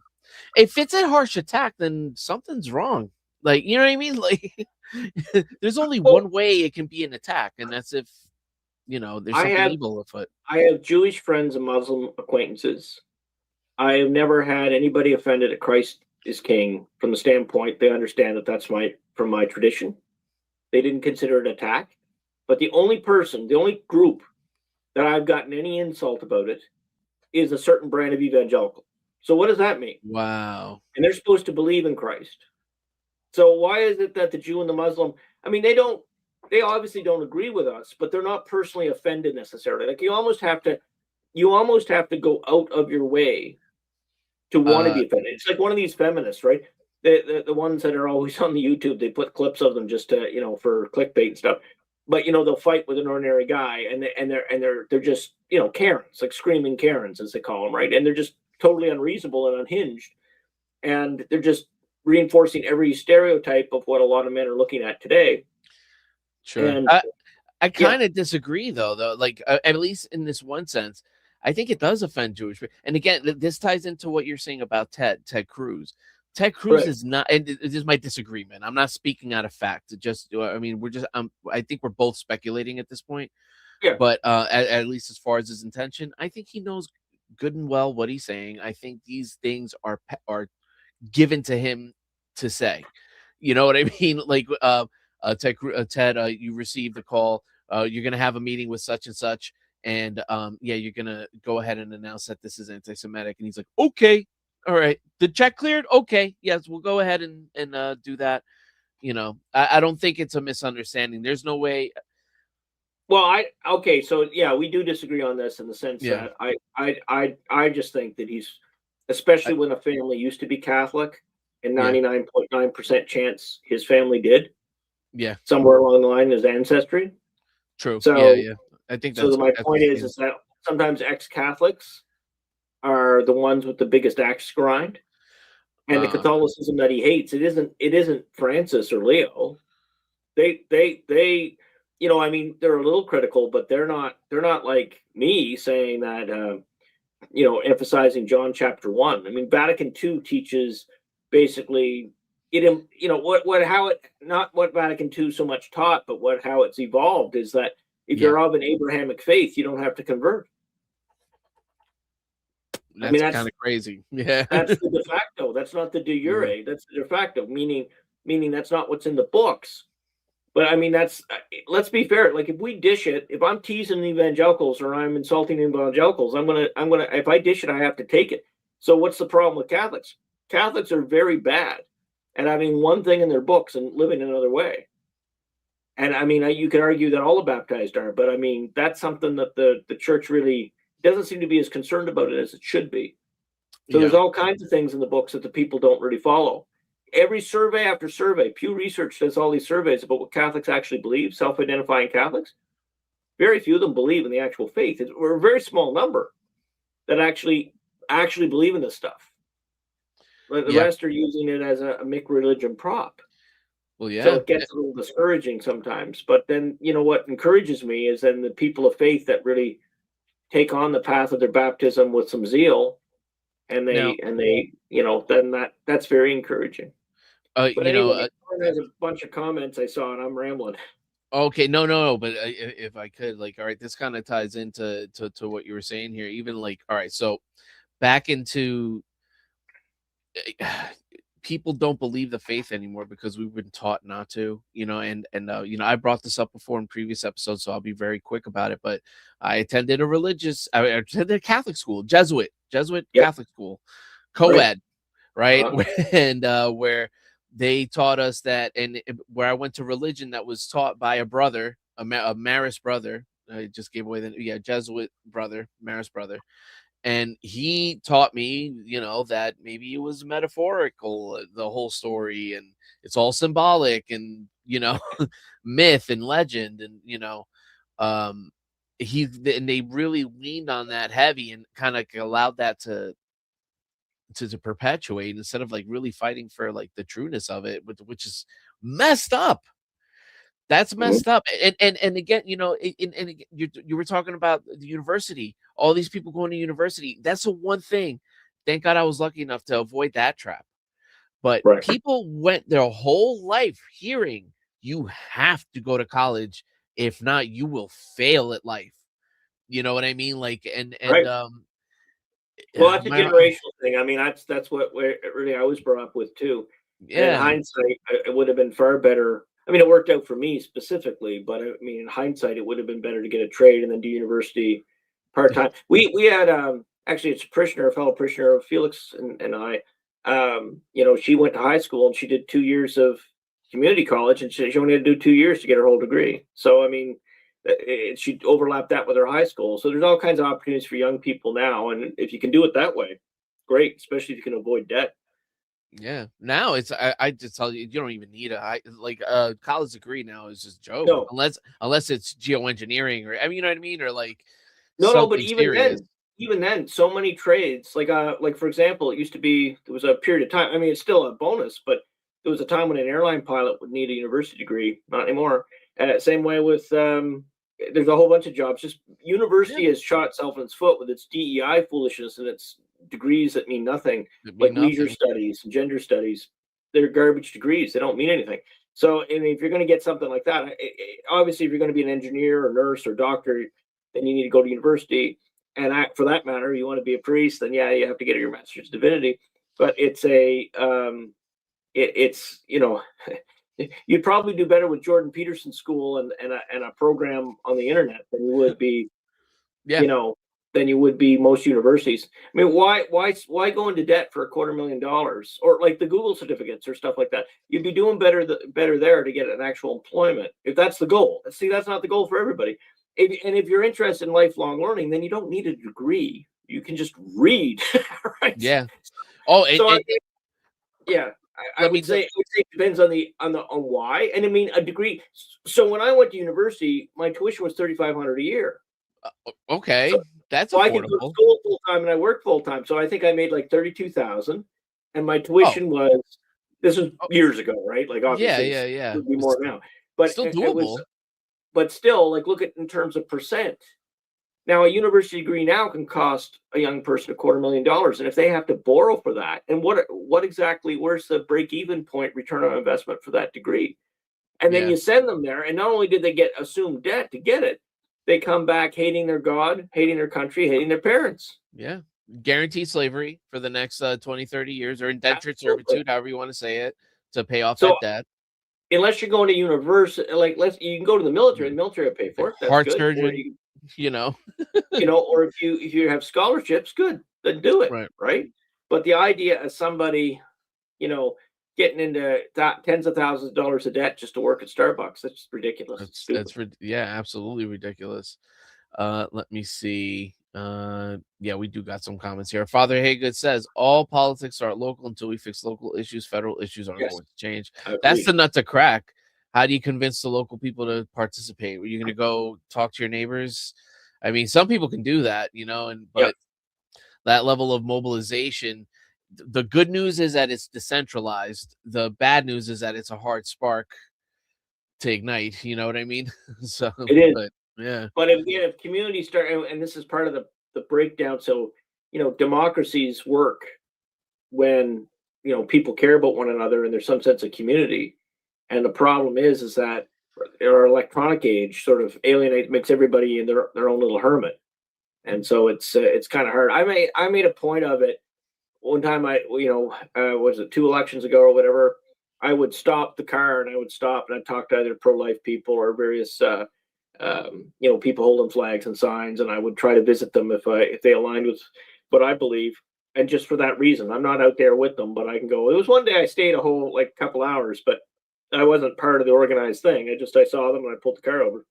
If it's a harsh attack, then something's wrong. Like, you know what I mean? Like, there's only one way it can be an attack, and that's if there's something evil afoot. I have Jewish friends and Muslim acquaintances. I have never had anybody offended at Christ is King from the standpoint they understand that that's from my tradition. They didn't consider it an attack. But the only group that I've gotten any insult about it is a certain brand of evangelical. So what does that mean? Wow. And they're supposed to believe in Christ. So why is it that the Jew and the Muslim, I mean, they obviously don't agree with us, but they're not personally offended necessarily. Like you almost have to go out of your way to want to Uh, be offended. It's like one of these feminists, right? The ones that are always on the YouTube, they put clips of them just to, for clickbait and stuff. But they'll fight with an ordinary guy, and they're just Karens, like screaming Karens as they call them, right? And they're just totally unreasonable and unhinged, and they're just reinforcing every stereotype of what a lot of men are looking at today. sure. And I kind of disagree though, like at least in this one sense, I think it does offend Jewish people. And again, this ties into what you're saying about Ted Cruz. Ted Cruz right, is not, and this is my disagreement. I'm not speaking out of fact. I mean, I think we're both speculating at this point. yeah, But at least as far as his intention, I think he knows good and well what he's saying. I think these things are given to him to say. You know what I mean? Like Ted, you received the call. You're gonna have a meeting with such and such, and yeah, you're gonna go ahead and announce that this is anti-Semitic. And he's like, okay, all right, the check cleared. Okay, yes, we'll go ahead and do that. I don't think it's a misunderstanding. There's no way. well, okay, so yeah, we do disagree on this in the sense Yeah, that I just think that he's, I, especially when a family used to be Catholic, and yeah, 99.9% chance his family did yeah. somewhere along the line in his ancestry. True. Yeah, So yeah. I think so my that's point the is case. that sometimes ex-Catholics are the ones with the biggest axe to grind, and the Uh, Catholicism that he hates, it isn't Francis or Leo. They I mean, they're a little critical, but they're not like me saying that emphasizing John chapter 1. I mean, Vatican II teaches basically what how it, not what Vatican II so much taught, but how it's evolved is that if yeah, you're of an Abrahamic faith, you don't have to convert. I mean, that's kind of crazy. Yeah. that's the de facto. That's not the de Yeah. jure. That's the de facto, meaning that's not what's in the books. But I mean, let's be fair. Like if we dish it, if I'm teasing evangelicals or I'm insulting evangelicals, I'm gonna if I dish it, I have to take it. So what's the problem with Catholics? Catholics are very bad at having one thing in their books and living another way. And I mean, you could argue that all the baptized are, but I mean, that's something that the church really doesn't seem to be as concerned about it as it should be. So there's Yeah. all kinds of things in the books that the people don't really follow. Every survey after survey, Pew Research does all these surveys about what Catholics actually believe, self-identifying Catholics. Very few of them believe in the actual faith. We're a very small number that actually believe in this stuff. But the Yeah. rest are using it as a make religion prop. Well, So yeah. it gets a little discouraging sometimes. But then, what encourages me is then the people of faith that really take on the path of their baptism with some zeal, and Now, then that's very encouraging. But you know, anyway, there's a bunch of comments I saw, and I'm rambling. okay, no, but if I could, like, all right, this kind of ties into to what you were saying here. Even like, all right, so back into people don't believe the faith anymore because we've been taught not to, and I brought this up before in previous episodes, so I'll be very quick about it. But I attended a Catholic school, Jesuit Yep, Catholic school, right. co-ed, right? Uh, And where they taught us that, and where I went to religion that was taught by a brother, a Marist brother. I just gave away Jesuit brother, Marist brother, and he taught me, that maybe it was metaphorical, the whole story, and it's all symbolic, and myth and legend, and um, and they really leaned on that heavy and kind of allowed that to perpetuate instead of like really fighting for like the trueness of it, which is messed up. That's mhm, messed up. And again, you were talking about the university, all these people going to university. That's the one thing. Thank God I was lucky enough to avoid that trap. But right, people went their whole life hearing you have to go to college. If not, you will fail at life. You know what I mean? Like, and right. Well, that's a my generational thing. I mean, that's what really I was brought up with too. And in yeah, hindsight, it would have been far better. I mean, it worked out for me specifically, but I mean, in hindsight, it would have been better to get a trade and then do university part time. We had actually, it's a fellow parishioner of Felix and I. She went to high school and she did 2 years of community college, and she only had to do 2 years to get her whole degree. So, I mean, she overlapped that with her high school. So there's all kinds of opportunities for young people now, and if you can do it that way, great. Especially if you can avoid debt. Yeah. Now it's I just tell you, you don't even need college degree now is just a joke. No, Unless it's geoengineering or I mean, you know what I mean? Or like no, but something serious. even then, so many trades, like for example, it used to be there was a period of time. I mean, it's still a bonus, but there was a time when an airline pilot would need a university degree. Not anymore. Same way with there's a whole bunch of jobs. Just Yeah. university has shot itself in its foot with its DEI foolishness and its degrees that mean nothing, It'd be like leisure nothing. studies and gender studies. They're garbage degrees. They don't mean anything. So, I mean, if you're going to get something like that, obviously, if you're going to be an engineer or nurse or doctor, then you need to go to university. And for that matter, you want to be a priest, then yeah, you have to get your master's of divinity. But it's you'd probably do better with Jordan Peterson School and a program on the internet than you would be, Yeah. you know, than you would be most universities. I mean, why go into debt for $250,000 or like the Google certificates or stuff like that? You'd be doing better there to get an actual employment if that's the goal. See, that's not the goal for everybody. If you're interested in lifelong learning, then you don't need a degree. You can just read, right? Yeah. Oh, So I think, yeah, I let me would say it depends on on why. And I mean, a degree. So when I went to university, my tuition was $3,500 a year. So, okay. That's so I could go to affordable. school full time and I worked full time. So I think I made like 32,000, and my Oh, tuition was. This was oh years ago, right? Like yeah, obviously yeah, it yeah. would be more now, but Still it was. doable. But still, like look at in terms of percent. Now, a university degree now can cost a young person $250,000, and if they have to borrow for that, and what exactly? Where's the break even point return on investment for that degree? And then Yeah. you send them there, and not only did they get assumed debt to get it, they come back hating their God, hating their country, hating their parents. Yeah. Guaranteed slavery for the next 20, 30 years or indentured Absolutely. servitude, however you want to say it, to pay off So that debt. unless you're going to university, like you can go to the military. The military will pay for it. That's Heart good. Or surgeon, you know. or if you have scholarships, good, then do it, Right. right? But the idea of somebody, you know, getting into tens of thousands of dollars of debt just to work at Starbucks, that's ridiculous. It's stupid. Yeah, absolutely ridiculous. Let me see. Yeah, we do got some comments here. Father Haygood says all politics are local until we fix local issues. Federal issues aren't Yes, going to change. I That's agree. the nut to crack. How do you convince the local people to participate? Are you going to go talk to your neighbors? I mean, some people can do that, Yep. but that level of mobilization. The good news is that it's decentralized. The bad news is that it's a hard spark to ignite. You know what I mean? So, It is. but yeah, But again, if communities start, and this is part of the breakdown. So, democracies work when people care about one another and there's some sense of community. And the problem is that our electronic age sort of makes everybody in their own little hermit. And so it's kind of hard. I made a point of it one time. Was it 2 elections ago or whatever? I would stop the car and I would stop and I'd talk to either pro-life people or various people holding flags and signs, and I would try to visit them if they aligned with what I believe. And just for that reason, I'm not out there with them, but I can go. It was one day I stayed a whole like couple hours, but I wasn't part of the organized thing. I saw them and I pulled the car over.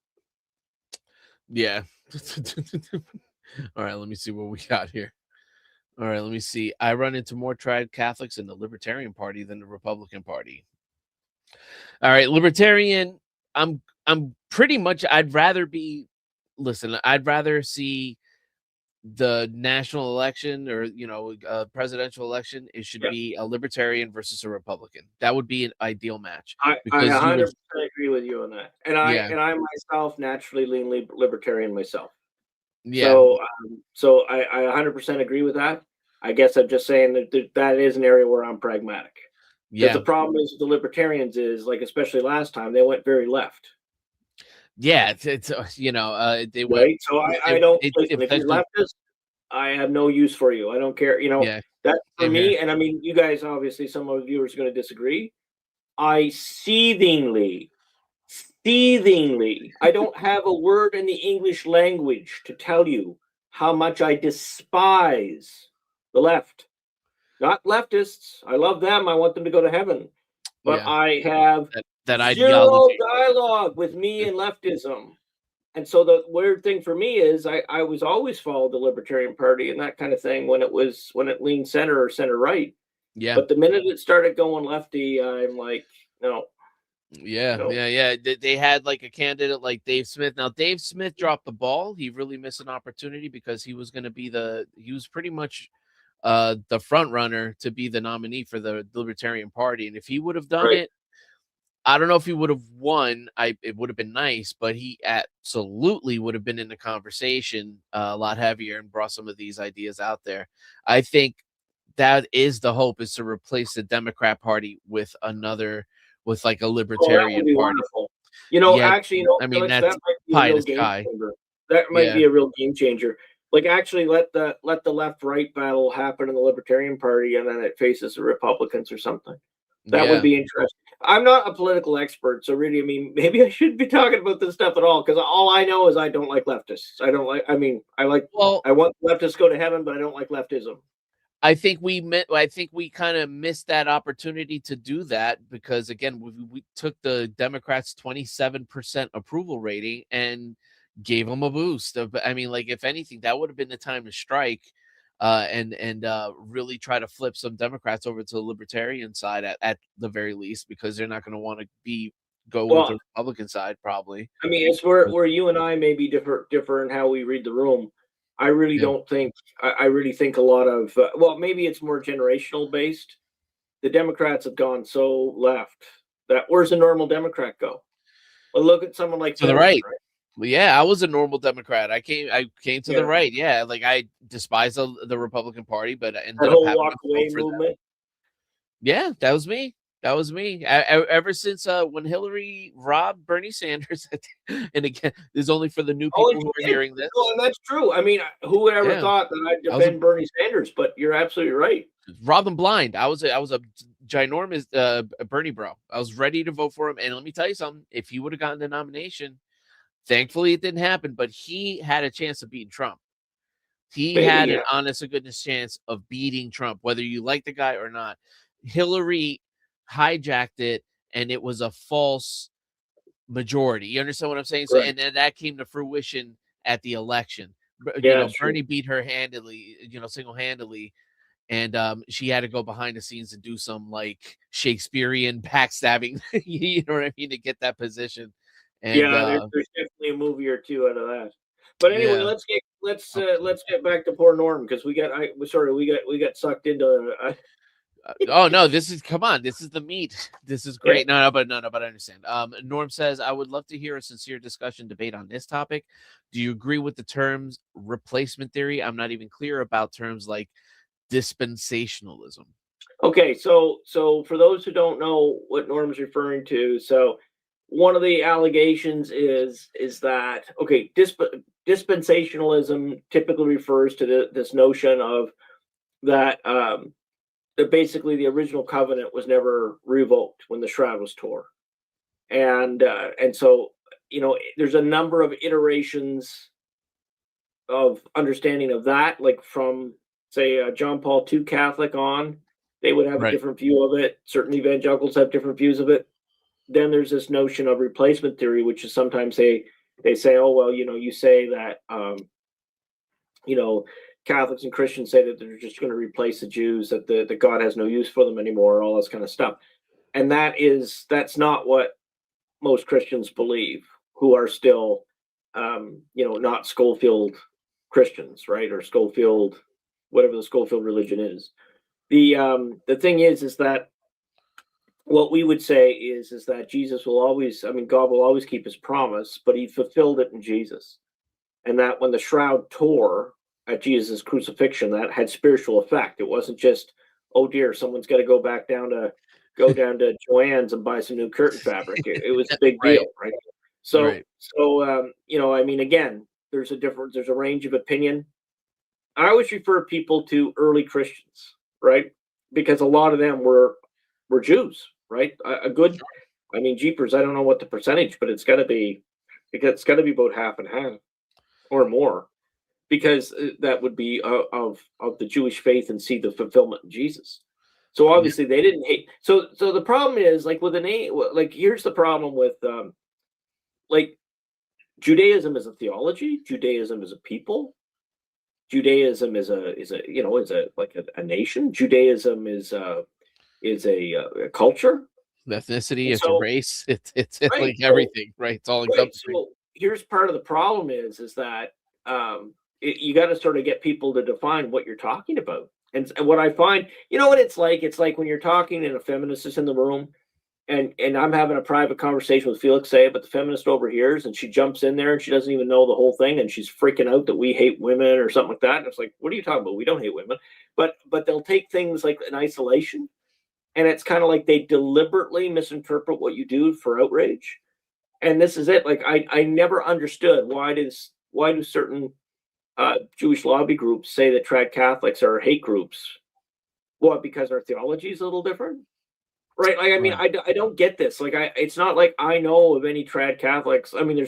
yeah. All right, let me see what we got here. All right, let me see. I run into more tried Catholics in the Libertarian Party than the Republican Party. All right, Libertarian. I'm pretty much. I'd rather be. Listen, I'd rather see the national election or presidential election. It should Yeah, be a Libertarian versus a Republican. That would be an ideal match I because you would. 100% agree with you on that. And I Yeah, and I myself naturally lean libertarian myself. yeah, So I 100% agree with that. I guess I'm just saying that is an area where I'm pragmatic. Because yeah, the problem is with the libertarians is like, especially last time, they went very left, yeah. They went. right? So I don't listen. It If you're potentially. leftist, I have no use for you. I don't care. Yeah, That for same here. me, and I mean, you guys obviously, some of the viewers are going to disagree. I seethingly, I don't have a word in the English language to tell you how much I despise the left. Not leftists. I love them. I want them to go to heaven. But Yeah, I have that zero ideology. dialogue with me and leftism. And so the weird thing for me is I was always followed the Libertarian Party and that kind of thing when it leaned center or center right. Yeah. But the minute it started going lefty, I'm like, no, Yeah, no. yeah, yeah. They had like a candidate like Dave Smith. Now, Dave Smith dropped the ball. He really missed an opportunity because he was going to be he was pretty much the front runner to be the nominee for the Libertarian Party. And if he would have done Right. it, I don't know if he would have won. It would have been nice, but he absolutely would have been in the conversation a lot heavier and brought some of these ideas out there. I think that is the hope, is to replace the Democrat Party with with like a Oh, that would libertarian be party. wonderful. Yeah, actually, I mean, Felix, that's that might be a pie in real the game sky. changer. That might Yeah, be a real game changer. Like, actually, let the left right battle happen in the Libertarian Party, and then it faces the Republicans or something. That would yeah. be interesting. I'm not a political expert, so really, I mean, maybe I shouldn't be talking about this stuff at all because all I know is I don't like leftists. I don't like. I mean, Well, I want leftists to go to heaven, but I don't like leftism. I think we kind of missed that opportunity to do that because again, we took the Democrats' 27% approval rating and gave them a boost. I mean, like if anything, that would have been the time to strike and really try to flip some Democrats over to the libertarian side at the very least, because they're not going to want to go with Well, the Republican side probably. I mean, it's But where you and I may be differ in how we read the room. I really yeah. don't think. I really think a lot of well, maybe it's more generational based. The Democrats have gone so left that where's a normal Democrat go? Well, look at someone like To the Pence, right. right? Well, yeah, I was a normal Democrat. I came to the Yeah, right. Yeah, like I despise the Republican Party, but I that ended up whole having walk to vote away for them. movement. Yeah, that was me. That was me. Ever since when Hillary robbed Bernie Sanders, and again, this is only for the new Oh, and people who are she did. hearing this. No, and that's true. I mean, who would ever Yeah, thought that I'd I was a defend Bernie Sanders? But you're absolutely right. robbed them blind. I was a ginormous Bernie bro. I was ready to vote for him, and let me tell you something. If he would have gotten the nomination, thankfully it didn't happen, but he had a chance of beating Trump. He Maybe, had an yeah, honest to goodness chance of beating Trump, whether you like the guy or not. Hillary hijacked it, and it was a false majority. You understand what I'm saying? So, right. and then that came to fruition at the election. Yeah, it's true. Bernie beat her handily, single handedly, and she had to go behind the scenes and do some like Shakespearean backstabbing, you know what I mean, to get that position. And Yeah, there's definitely a movie or two out of that. But anyway, yeah. let's get back to poor Norm because sorry, we got sucked into Oh no, this is come on, this is the meat. This is yeah. great. No, but I understand. Norm says, I would love to hear a sincere discussion debate on this topic. Do you agree with the terms replacement theory? I'm not even clear about terms like dispensationalism. Okay, so for those who don't know what Norm's referring to, so one of the allegations is that okay, dispensationalism typically refers to this notion of that that basically the original covenant was never revoked when the shroud was tore, and so there's a number of iterations of understanding of that, like from say John Paul II Catholic on, they would have a Right. different view of it. Certain evangelicals have different views of it. Then there's this notion of replacement theory, which is sometimes they say, oh well, you say that you know Catholics and Christians say that they're just going to replace the Jews, that that God has no use for them anymore, all this kind of stuff. And that's not what most Christians believe, who are still not Scofield Christians, right? Or Scofield, whatever the Scofield religion is. The thing is that what we would say is that Jesus will always, I mean, God will always keep his promise, but he fulfilled it in Jesus. And that when the shroud tore at Jesus' crucifixion, that had spiritual effect. It wasn't just, oh dear, someone's got to go down to Joann's and buy some new curtain fabric. It was a big deal, Right. right? Right. I mean, again, there's a range of opinion. I always refer people to early Christians, right? Because a lot of them were Jews, right? A good, I mean, jeepers, I don't know what the percentage, but it's got to be about half and half or more. because that would be of the Jewish faith and see the fulfillment in Jesus. So obviously they didn't hate. So the problem is like with like here's the problem with like Judaism is a theology, Judaism is a people, Judaism is a like a nation. Judaism is a culture. Ethnicity, And it's a so race, it's right, like everything, right? It's all right. encompassing. So here's part of the problem is that you got to sort of get people to define what you're talking about. And what I find, you know what it's like? It's like when you're talking and a feminist is in the room, and I'm having a private conversation with Felix, say, but the feminist overhears, and she jumps in there and she doesn't even know the whole thing, and she's freaking out that we hate women or something like that. And it's like, what are you talking about? We don't hate women, but they'll take things like in isolation, and it's kind of like they deliberately misinterpret what you do for outrage. And this is it. Like I never understood why do certain Jewish lobby groups say that trad Catholics are hate groups? What, because our theology is a little different? Right? Like, I mean, Right. I don't get this. Like, it's not like I know of any trad Catholics. I mean,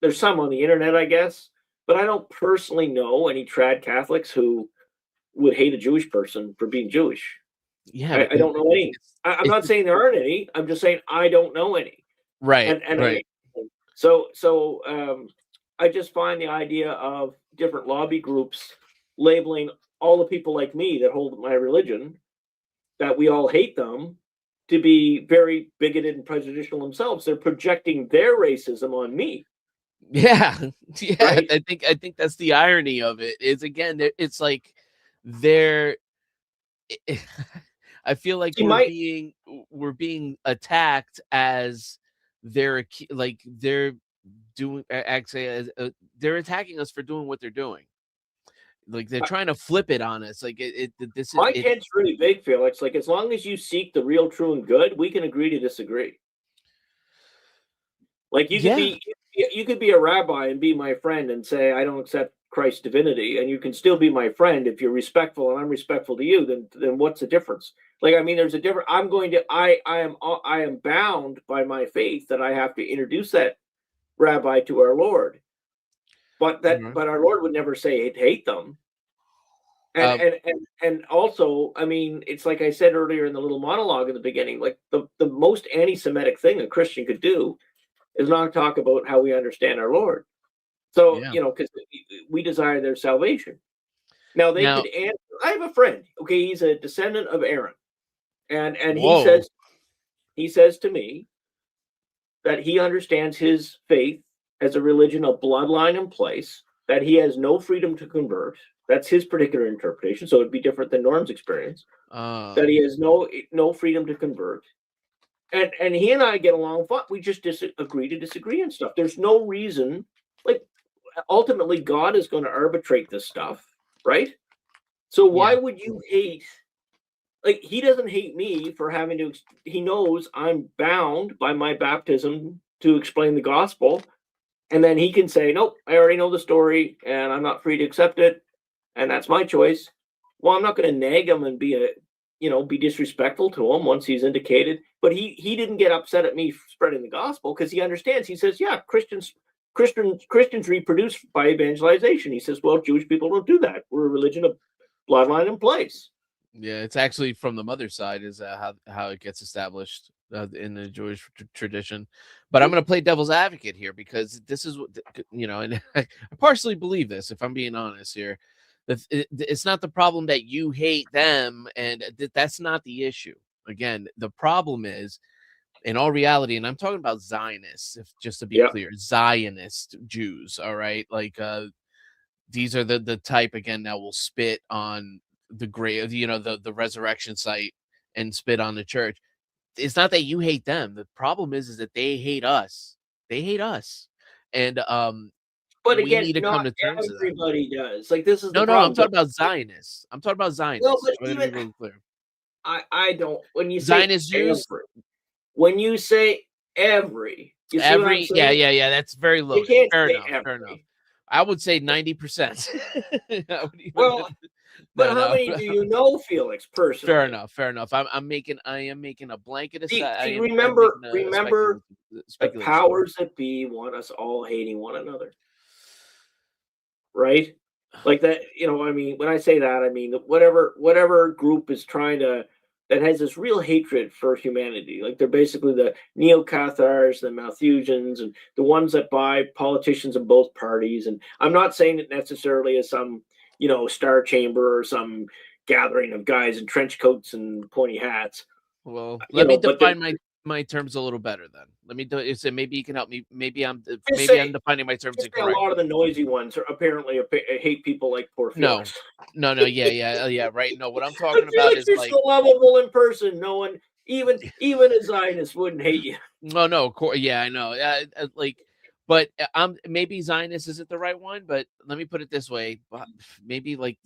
there's some on the internet, I guess, but I don't personally know any trad Catholics who would hate a Jewish person for being Jewish. Yeah, I don't know any. I'm it's not saying there aren't any. I'm just saying I don't know any. right, And right. I just find the idea of different lobby groups labeling all the people like me that hold my religion, that we all hate them, to be very bigoted and prejudicial themselves. They're projecting their racism on me, Yeah, yeah. right? I think that's the irony of it. Is again, it's like they're. I feel like You might, we're being attacked as like they're doing actually as they're attacking us for doing what they're doing. Like they're trying to flip it on us. Like this is my it's tent's really big, Felix. Like, as long as you seek the real, true, and good, we can agree to disagree. Like, yeah. you could be a rabbi and be my friend and say I don't accept Christ's divinity, and you can still be my friend if you're respectful and I'm respectful to you. Then what's the difference? Like, I mean, there's a difference. I am bound by my faith that I have to introduce that rabbi to our Lord, Mhm. but our Lord would never say hate them. And Um, and and and also, I mean, it's like I said earlier in the little monologue in the beginning, like the most anti-Semitic thing a Christian could do is not talk about how we understand our Lord. So, yeah. because we desire their salvation. Now they Now, could answer. I have a friend. Okay, he's a descendant of Aaron, and whoa. he says to me that he understands his faith as a religion of bloodline in place, that he has no freedom to convert. That's his particular interpretation. So it'd be different than Norm's experience. That he has no freedom to convert. And he and I get along fine. We just agree to disagree and stuff. There's no reason. Like, ultimately, God is going to arbitrate this stuff, right? So why Yeah. would you hate? Like, he doesn't hate me for having to. He knows I'm bound by my baptism to explain the gospel, and then he can say, "Nope, I already know the story, and I'm not free to accept it, and that's my choice." Well, I'm not going to nag him and be disrespectful to him once he's indicated. But he didn't get upset at me spreading the gospel because he understands. He says, "Yeah, Christians reproduce by evangelization." He says, "Well, Jewish people don't do that. We're a religion of bloodline in place." Yeah, it's actually from the mother's side is how it gets established in the Jewish tradition. But I'm going to play devil's advocate here because this is what and I partially believe this. If I'm being honest here, it's not the problem that you hate them, and that's not the issue. Again, the problem is in all reality, and I'm talking about Zionists, if just to be Yeah, clear, Zionist Jews. All right, like these are the type again that will spit on the grave, the resurrection site and spit on the church. It's not that you hate them. The problem is that they hate us. They hate us. And but we again, need to come not to terms with that. everybody does. Like, this is the No, no, I'm problem. talking about Zionists. I'm talking about Well, Zionists. but I'm gonna be even really clear. I don't. When you say Zionist Jews, every, when you say every, you see what I'm every yeah, saying? yeah, yeah. That's very You loaded. can't Fair say enough. Fair enough. every. I would say 90%. I would even Well, but no, how no. many do you know, Felix, Fair personally? enough, fair enough. I am making a blanket aside. See, I'm remember, making a remember, the speculation. powers that be want us all hating one another, right? Like that, I mean, when I say that, I mean whatever group is trying to that has this real hatred for humanity. Like they're basically the neo-Cathars, the Malthusians, and the ones that buy politicians of both parties. And I'm not saying it necessarily as some, star chamber or some gathering of guys in trench coats and pointy hats. Well, let me But they're define my terms a little better then. Let me do so maybe you can help me. just Maybe I'm say defining my terms just say a lot of incorrectly. the noisy ones are apparently hate people like poor No. Felix. No, no, yeah, right. No, what I'm talking But about Felix is is like so lovable in person. No one, even a Zionist, wouldn't hate you. no, yeah, I know. Like, but maybe Zionist isn't the right one. But let me put it this way: maybe like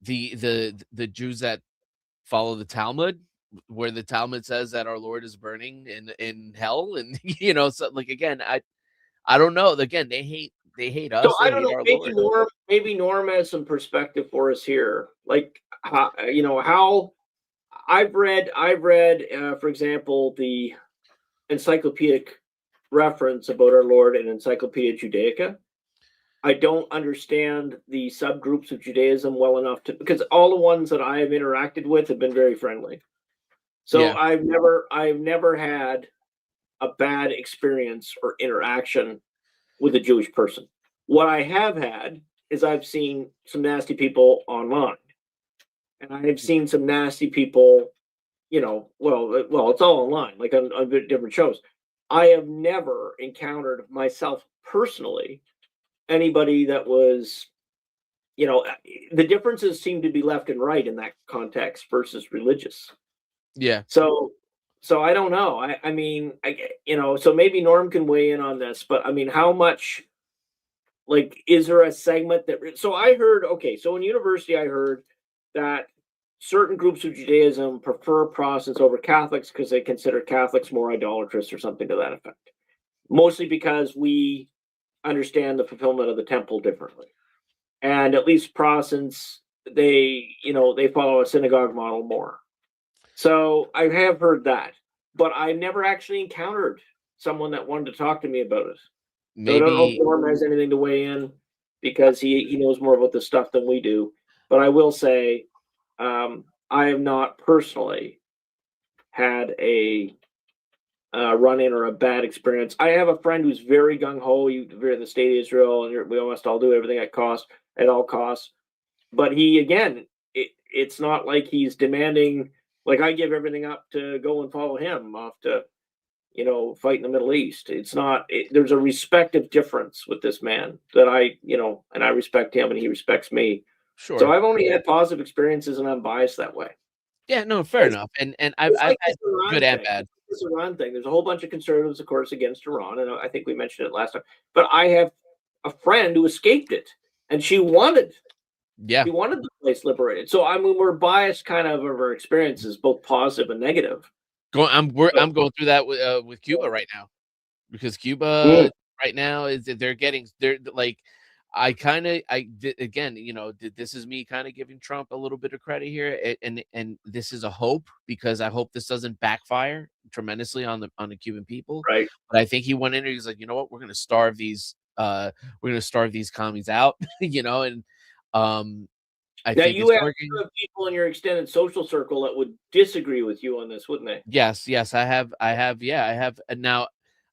the Jews that follow the Talmud, where the Talmud says that our Lord is burning in hell, and so like again, I don't know. Again, they hate So us, I they don't hate know. our Maybe Lord. Norm has some perspective for us here. Like, how I've read, for example, the encyclopedic reference about our Lord in Encyclopedia Judaica. I don't understand the subgroups of Judaism well enough to because all the ones that I have interacted with have been very friendly. So Yeah, I've never had a bad experience or interaction with a Jewish person. What I have had is I've seen some nasty people online, and I've seen some nasty people. Well, it's all online, like on different shows. I have never encountered myself personally anybody that was, the differences seem to be left and right in that context versus religious. yeah, So, so I don't know. I mean, so maybe Norm can weigh in on this, but I mean, how much like is there a segment that so I heard okay so in university I heard that certain groups of Judaism prefer Protestants over Catholics because they consider Catholics more idolatrous or something to that effect, mostly because we understand the fulfillment of the temple differently, and at least Protestants, they follow a synagogue model more. So I have heard that, but I never actually encountered someone that wanted to talk to me about it. So I don't know if maybe Norm has anything to weigh in because he knows more about this stuff than we do. But I will say, I have not personally had a run in or a bad experience. I have a friend who's very gung ho. We're in the state of Israel, and we almost all do everything at all costs. But he again, it's not like he's demanding. Like I give everything up to go and follow him off to fight in the Middle East. It's not, there's a respective difference with this man that and I respect him and he respects me. So sure. I've only had positive experiences and I'm biased that way. Yeah, no, fair It's, enough. And I've it's I've like had this good Iran and thing. bad. This Iran thing. There's a whole bunch of conservatives, of course, against Iran. And I think we mentioned it last time. But I have a friend who escaped it and Yeah. she wanted the place liberated. So I mean, we're biased kind of our experiences, both positive and negative. I'm going through that with Cuba right now. Because Mm, Cuba right now is they're like again, this is me kind of giving Trump a little bit of credit here, and this is a hope because I hope this doesn't backfire tremendously on the Cuban people. right. But I think he went in and he's like, you know what, we're gonna starve these commies out, and um I Now think you it's have working. people in your extended social circle that would disagree with you on this, wouldn't they? Yes, I have, and now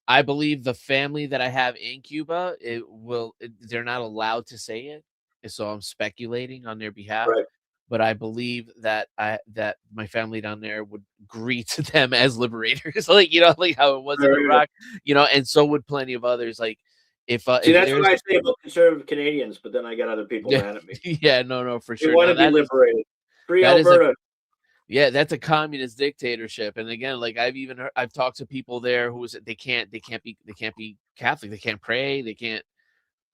I believe the family that I have in Cuba, they're not allowed to say it, and so I'm speculating on their behalf, Right. but I believe that my family down there would greet them as liberators, like, like how it was in Right. Iraq, and so would plenty of others, like, See, if that's there's what I say about conservative Canadians, but then I got other people yeah, mad at me. yeah, no, for They sure. want Now to be liberated. Free that is a Alberta. Yeah, that's a communist dictatorship, and again, like I've talked to people there who was they can't be Catholic, they can't pray, they can't,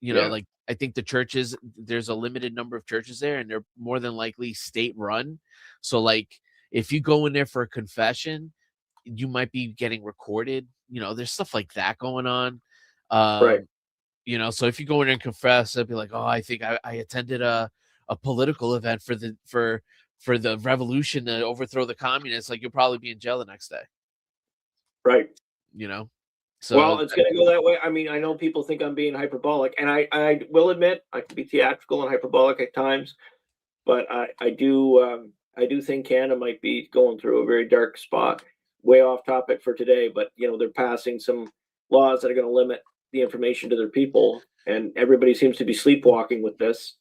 Yeah. like I think the churches there's a limited number of churches there, and they're more than likely state run. So like if you go in there for a confession, you might be getting recorded. There's stuff like that going on. Right. Um, so if you go in there and confess, they'll be like, "Oh, I think I attended a political event for the revolution to overthrow the communists." Like you'll probably be in jail the next day. Right. You know. So Well, it's going to go that way. I mean, I know people think I'm being hyperbolic, and I will admit I can be theatrical and hyperbolic at times, but I do think Canada might be going through a very dark spot. Way off topic for today, but they're passing some laws that are going to limit the information to their people, and everybody seems to be sleepwalking with this,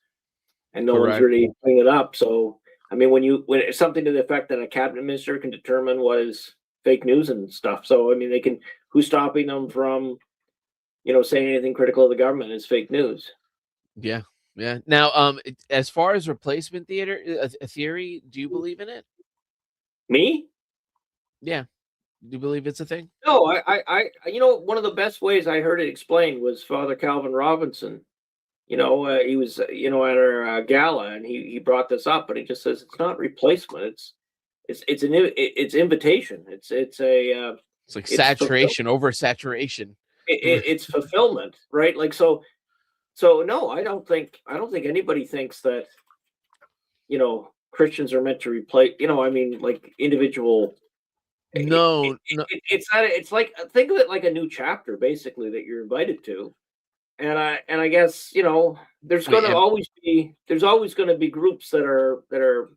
and no one's correct. really cleaning it up. So, I mean, when it's something to the effect that a cabinet minister can determine what is fake news and stuff. So, I mean, they can. Who's stopping them from saying anything critical of the government is fake news? Yeah. Yeah. Now, as far as replacement theater a theory, do you believe in it? Me? Yeah. Do you believe it's a thing? No, one of the best ways I heard it explained was Father Calvin Robinson. He was, at our gala, and he brought this up, but he just says it's not replacement. It's invitation. It's It's like it's saturation, oversaturation. it's fulfillment, right? Like so no, I don't think anybody thinks that Christians are meant to replace. I mean, like individual. No, no. It's not. It's like think of it like a new chapter, basically, that you're invited to. And I guess there's Wait, going to always be groups that are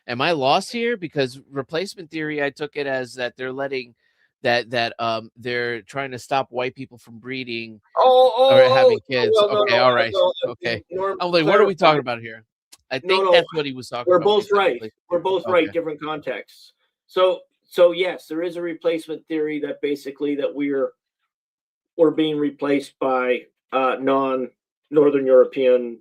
am I lost here? Because replacement theory, I took it as that they're letting they're trying to stop white people from breeding or having kids. well, no, Okay, no, all right. no, Okay. Norm, I'm like, what are we talking about here? I No, think no, that's what he was talking we're about when he both said right. replacement. We're both right. Okay. Different contexts. So yes, there is a replacement theory that basically that we're being replaced by non-Northern European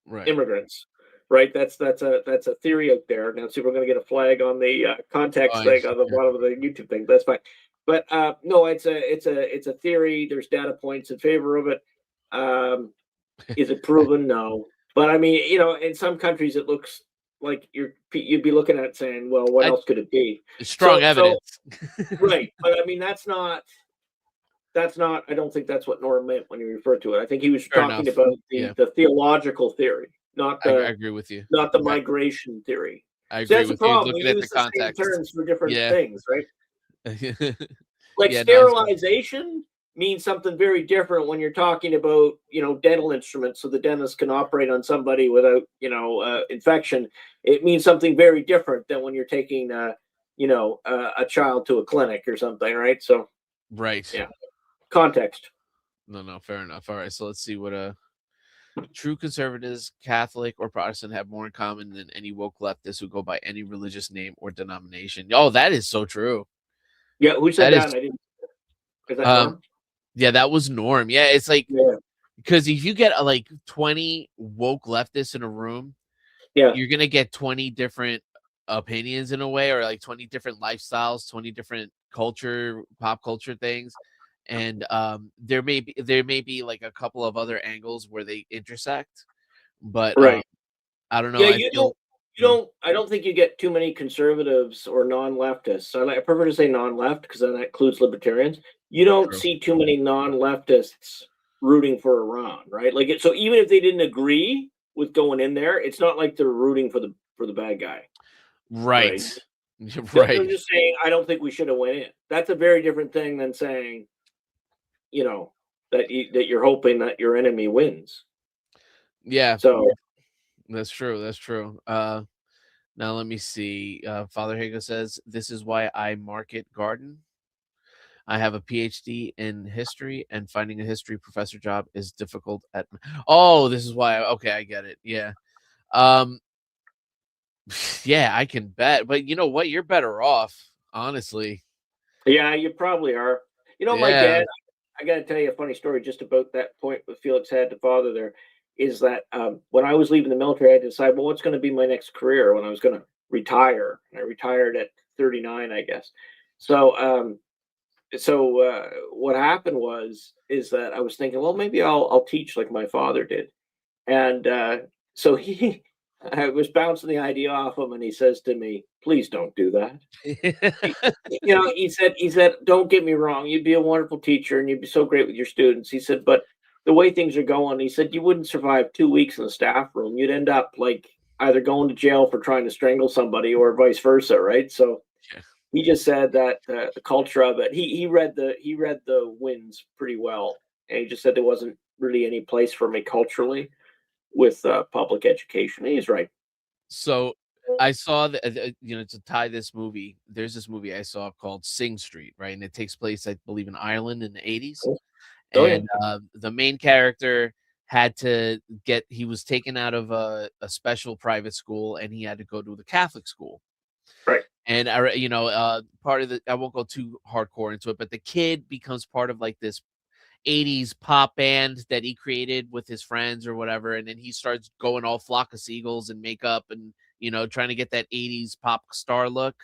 Right. immigrants, right? That's a theory out there. Now, see, we're going to get a flag on the context thing on the bottom of the YouTube thing. That's fine, but no, it's a theory. There's data points in favor of it. Is it proven? No, but I mean, in some countries, it looks like you'd be looking at it saying, well, what else could it be? Strong evidence. Right, but I mean, that's not. I don't think that's what Norm meant when he referred to it. I think he was Fair talking enough. about Yeah. the theological theory, not I the agree with you. not the Okay. migration theory. I So agree that's the with you. problem. We Looking at the use the same context. terms for different Yeah. things, right? Like Yeah, no, sterilization means something very different when you're talking about dental instruments, so the dentist can operate on somebody without infection. It means something very different than when you're taking a child to a clinic or something, right? So right. yeah, context. No, fair enough. All right, so let's see what true conservatives, Catholic or Protestant, have more in common than any woke leftists who go by any religious name or denomination. Oh, that is so true. Yeah, who said That that? is, I didn't. Is that Norm? yeah, that was Norm. Yeah, it's like Yeah. because if you get like 20 woke leftists in a room, Yeah. you're gonna get 20 different opinions in a way, or like 20 different lifestyles, 20 different pop culture things. And there may be like a couple of other angles where they intersect, but Right. I don't know. Yeah, I feel I don't think you get too many conservatives or non-leftists. I prefer to say non-left because then that includes libertarians. You don't True. see too many non-leftists rooting for Iran, right? Like so even if they didn't agree with going in there, it's not like they're rooting for the bad guy. Right. They're Right. just saying, I don't think we should have went in. That's a very different thing than saying, that you're hoping that your enemy wins. Yeah, So that's true. That's true. Now let me see. Father Hago says, "This is why I market garden. I have a PhD in history, and finding a history professor job is difficult at." Oh, this is why. Okay, I get it. Yeah. Yeah, I can bet. But you know what? You're better off, honestly. yeah, you probably are. My Yeah. dad. I got to tell you a funny story just about that point with Felix had the father there. Is that when I was leaving the military, I had to decide, well, what's going to be my next career when I was going to retire. And I retired at 39, I guess. So what happened is that I was thinking, well, maybe I'll teach like my father did. And so I was bouncing the idea off him, and he says to me, "Please don't do that." He said, "Don't get me wrong, you'd be a wonderful teacher and you'd be so great with your students." He said, "But the way things are going," he said, "you wouldn't survive 2 weeks in the staff room. You'd end up like either going to jail for trying to strangle somebody or vice versa, right?" So, Yeah. he just said that the culture of it. He read the winds pretty well, and he just said there wasn't really any place for me culturally with public education. And he's right. So I saw that, to tie this movie, there's this movie I saw called Sing Street, right? And it takes place, I believe, in Ireland in the 80s. Oh yeah, And the main character he was taken out of a special private school and he had to go to the Catholic school. right. And part of I won't go too hardcore into it, but the kid becomes part of like this 80s pop band that he created with his friends or whatever, and then he starts going all flock of seagulls and makeup and trying to get that 80s pop star look.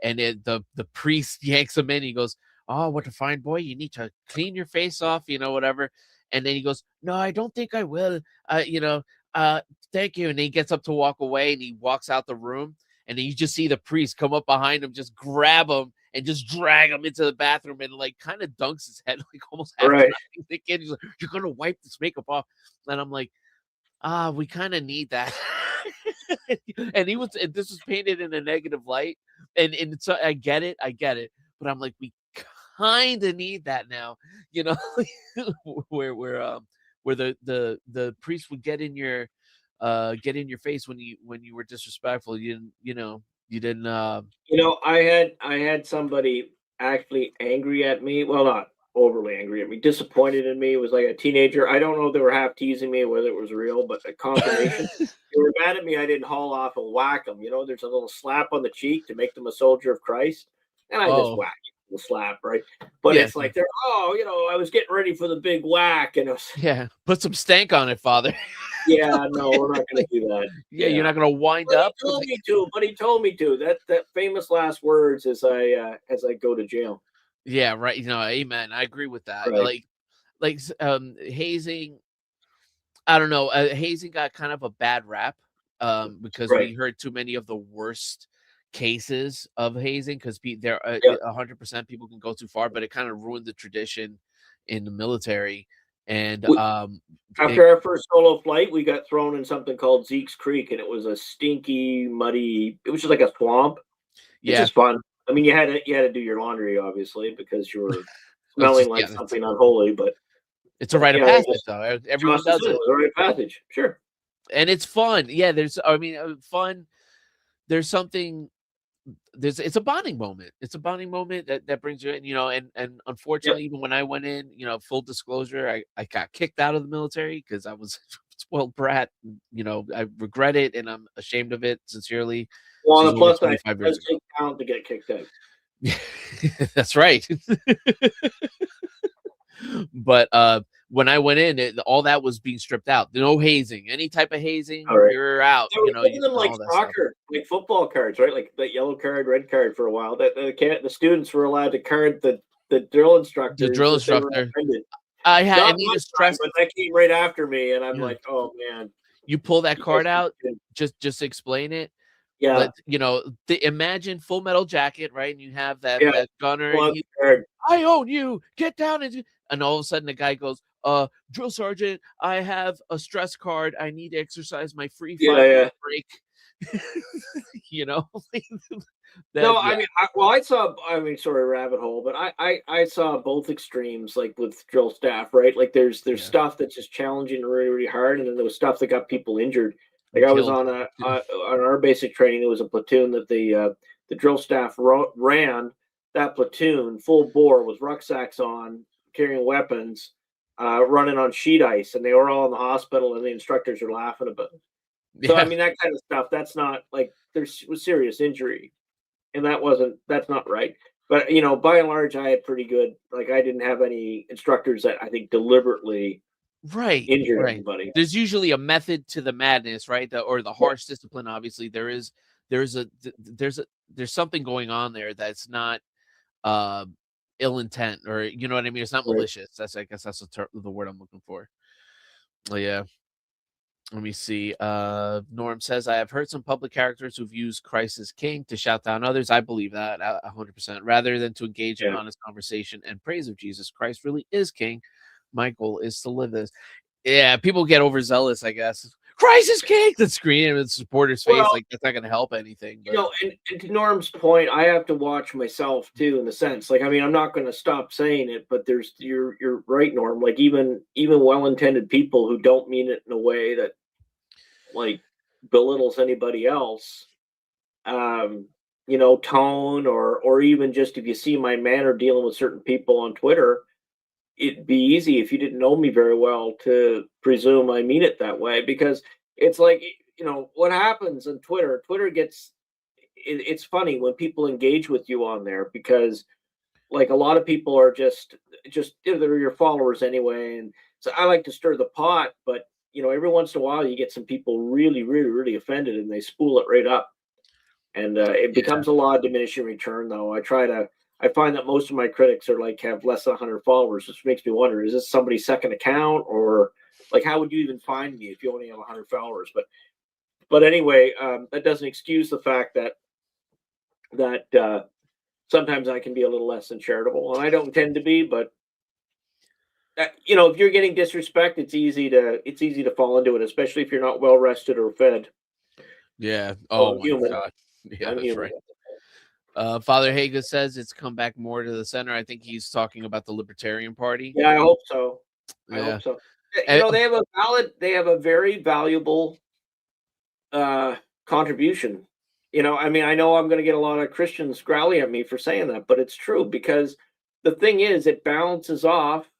And the priest yanks him in. He goes, "Oh, what a fine boy! You need to clean your face off, whatever." And then he goes, "No, I don't think I will. Thank you." And then he gets up to walk away, and he walks out the room, and then you just see the priest come up behind him, just grab him, and just drag him into the bathroom, and like kind of dunks his head, like almost after Right. the kid. He's like, "You're gonna wipe this makeup off," and I'm like, we kind of need that. And this was painted in a negative light, and so I get it, but I'm like, we kind of need that now, where the priest would get in your face when you were disrespectful. You didn't I had somebody actually angry at me. Well, not overly angry at me, disappointed in me. It was like a teenager. I don't know if they were half teasing me or whether it was real, but a combination. They were mad at me. I didn't haul off and whack them. There's a little slap on the cheek to make them a soldier of Christ, and I just Oh, whack the slap, right? But yeah, it's like they're, I was getting ready for the big whack, and it was, yeah, put some stank on it, Father. yeah, no, we're not going to do that. Yeah, you're Yeah. not gonna wind But he up with told me to. But he told me to. That famous last words as I go to jail. Yeah, right. Amen. I agree with that. Right. Hazing. I don't know. Hazing got kind of a bad rap, because Right. we heard too many of the worst cases of hazing. Because there, Yeah. 100% people can go too far, but it kind of ruined the tradition in the military. And We, it, after our first solo flight, we got thrown in something called Zeke's Creek, and it was a stinky, muddy. It was just like a swamp. It's yeah, just fun. I mean, you had to do your laundry obviously because you were it's smelling just like yeah, something unholy. But it's a rite of yeah, they passage just though. Everyone tossed us does in. It it, was a rite of passage. Sure. and it's fun. Yeah, fun. There's something it's a bonding moment. It's a bonding moment that brings you in, and Yep. unfortunately, even when I went in, full disclosure, I got kicked out of the military because I was spoiled brat. I regret it and I'm ashamed of it sincerely. Well, This on was the over plus side, 25 it years does ago. take talent to get kicked out. That's right. But when I went in, all that was being stripped out. No hazing, any type of hazing, All right. you're out. They were giving them like All that stuff. soccer, like football cards, right? Like the yellow card, red card for a while. That the students were allowed to card the drill The instructors drill if they were instructor, offended. I Not need my to time, stress. but that came right after me, and I'm Yeah. like, oh man, You pull that you guys card out, should- just explain it. yeah, Imagine Full Metal Jacket, right? And you have that yeah, gunner, pull and out the card. I own you. Get down and all of a sudden the guy goes, drill sergeant, I have a stress card. I need to exercise my free Yeah, 5 minute yeah. break. you know, that No, yeah, I saw. I mean, sorry, rabbit hole, but I saw both extremes, like with drill staff, right? Like there's yeah, stuff that's just challenging and really really hard, and then there was stuff that got people injured. Like and I was killed. on on our basic training, there was a platoon that the drill staff ran that platoon full bore with rucksacks on, carrying weapons, running on sheet ice, and they were all in the hospital, and the instructors are laughing about it. So I Yeah, mean, that kind of stuff. That's not like was serious injury, and that's not right. But by and large, I had pretty good. Like I didn't have any instructors that I think deliberately right, injured right. anybody. There's usually a method to the madness, right? Or the Yeah, harsh discipline. Obviously, there's a there's something going on there that's not uh, ill intent, or you know what I mean. It's not right. malicious. I guess that's the word I'm looking for. Yeah. Let me see. Norm says, I have heard some public characters who've used Christ as king to shout down others. I believe that 100%. Rather than to engage in Yeah. honest conversation and praise of Jesus Christ really is king, my goal is to live this. Yeah, people get overzealous, I guess. Christ is king. The screen and the supporter's face, Well, like that's not gonna help anything. But and to Norm's point, I have to watch myself too, in the sense, like, I mean, I'm not going to stop saying it, but you're right, Norm. Like, even well-intended people who don't mean it in a way that like belittles anybody else, um, tone, or even just if you see my manner dealing with certain people on Twitter, it'd be easy if you didn't know me very well to presume I mean it that way, because it's like, what happens on Twitter. Twitter gets it's funny when people engage with you on there, because like a lot of people are just they're your followers anyway, and so I like to stir the pot, but every once in a while you get some people really really really offended and they spool it right up, and it yeah, becomes a lot of diminishing return. Though I find that most of my critics are like have less than 100 followers, which makes me wonder, is this somebody's second account, or like how would you even find me if you only have 100 followers? But anyway, that doesn't excuse the fact that sometimes I can be a little less than charitable, and I don't tend to be. But if you're getting disrespect, it's easy to fall into it, especially if you're not well rested or fed. yeah. So Oh I'm my human. god. Yeah, I'm that's human. right. Father Haga says it's come back more to the center. I think he's talking about the Libertarian Party. Yeah, I hope so. I Yeah. hope so. Eh, They have a very valuable uh, contribution. I mean, I know I'm going to get a lot of Christians growling at me for saying that, but it's true, because the thing is, it balances off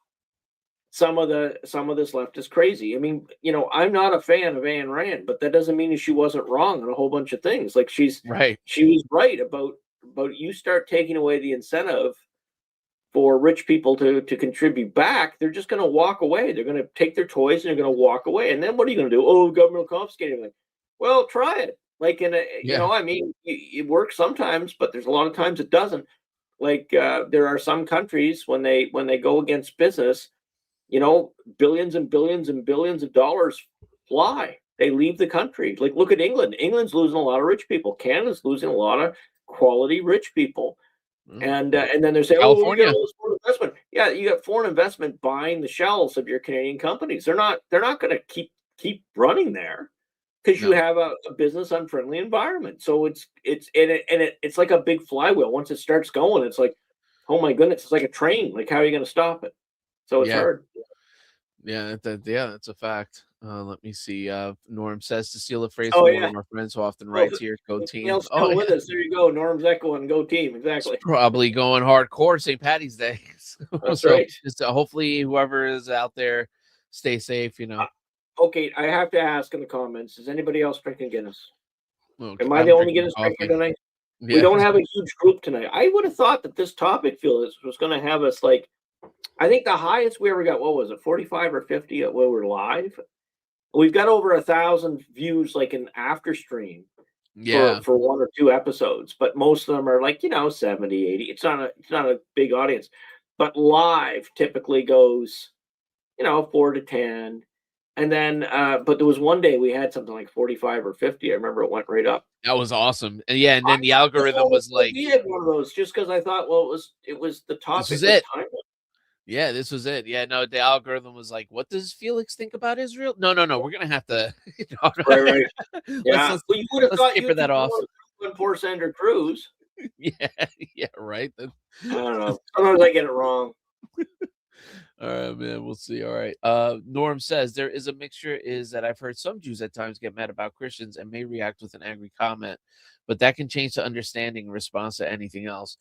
some of this leftist crazy. I mean, I'm not a fan of Ayn Rand, but that doesn't mean that she wasn't wrong on a whole bunch of things. Like, right. she was right about you start taking away the incentive for rich people to contribute back, they're just going to walk away. They're going to take their toys and they're going to walk away. And then what are you going to do? Oh, government will confiscate everything. Well, try it. Like, Yeah. I mean, it works sometimes, but there's a lot of times it doesn't. Like, there are some countries when they go against business, billions and billions and billions of dollars fly. They leave the country. Like, look at England. England's losing a lot of rich people. Canada's losing a lot of quality rich people. Mm. And then they say, "Oh, we got California. all this foreign investment." Yeah, you got foreign investment buying the shells of your Canadian companies. They're not going to keep running there, because you No. have a business unfriendly environment. So it's like a big flywheel. Once it starts going, it's like, oh my goodness, it's like a train. Like, how are you going to stop it? So it's Yeah. hard. Yeah, that's a fact. Let me see. Norm says, to steal a phrase Oh from one yeah. of our friends who often Oh, writes here, "Go if team." Neil's Oh, still with us, there you go. Norm's echoing, go team. it's Exactly. probably going hardcore St. Patty's Day. That's So right. just hopefully whoever is out there, stay safe. Okay, I have to ask in the comments, is anybody else drinking Guinness? Okay, Am I the I'm only drinking Guinness drinker coffee. tonight? We Yeah. don't have a huge group tonight. I would have thought that this topic field was going to have us like, I think the highest we ever got, what was it, 45 or 50 when we were live? We've got over 1,000 views, like an after stream Yeah. for one or two episodes, but most of them are like, 70, 80. It's not a big audience, but live typically goes, 4 to 10. And then, but there was one day we had something like 45 or 50. I remember it went right up. That was awesome. And yeah, and I then the just algorithm was almost like, deleted one of those just because I thought, well, it was the this topic was was it. timeless. Yeah, this was it. Yeah, no, the algorithm was like, what does Felix think about Israel? No, no, no. We're gonna have to, Right, right. let's Yeah. let's Well, you would have let's thought taper YouTube that would off. want to poor Senator Cruz. Yeah, yeah, right. I don't know. Sometimes I get it wrong. All right, man. We'll see. All right. Norm says there is a mixture. Is that I've heard some Jews at times get mad about Christians and may react with an angry comment, but that can change to understanding in response to anything else.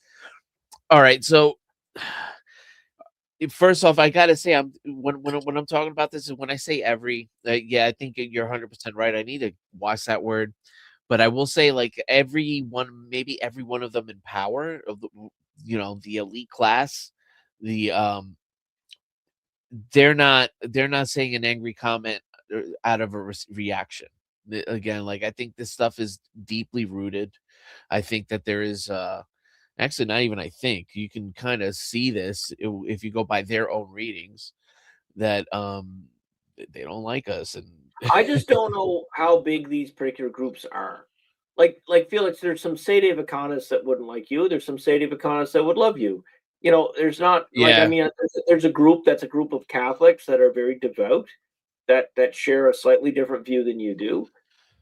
All right. So first off, I gotta say, when I'm talking about this, is when I say every, yeah, I think you're 100% right. I need to watch that word, but I will say, like, everyone, maybe every one of them in power of the elite class, the they're not saying an angry comment out of a reaction. Again, like, I think this stuff is deeply rooted. I think that there is actually, not even I think, you can kind of see this if you go by their own readings, that they don't like us. And I just don't know how big these particular groups are. Like Felix, there's some Sede Vacanas that wouldn't like you. There's some Sede Vacanas that would love you. There's not like, I yeah, mean, there's a group that's a group of Catholics that are very devout, that share a slightly different view than you do.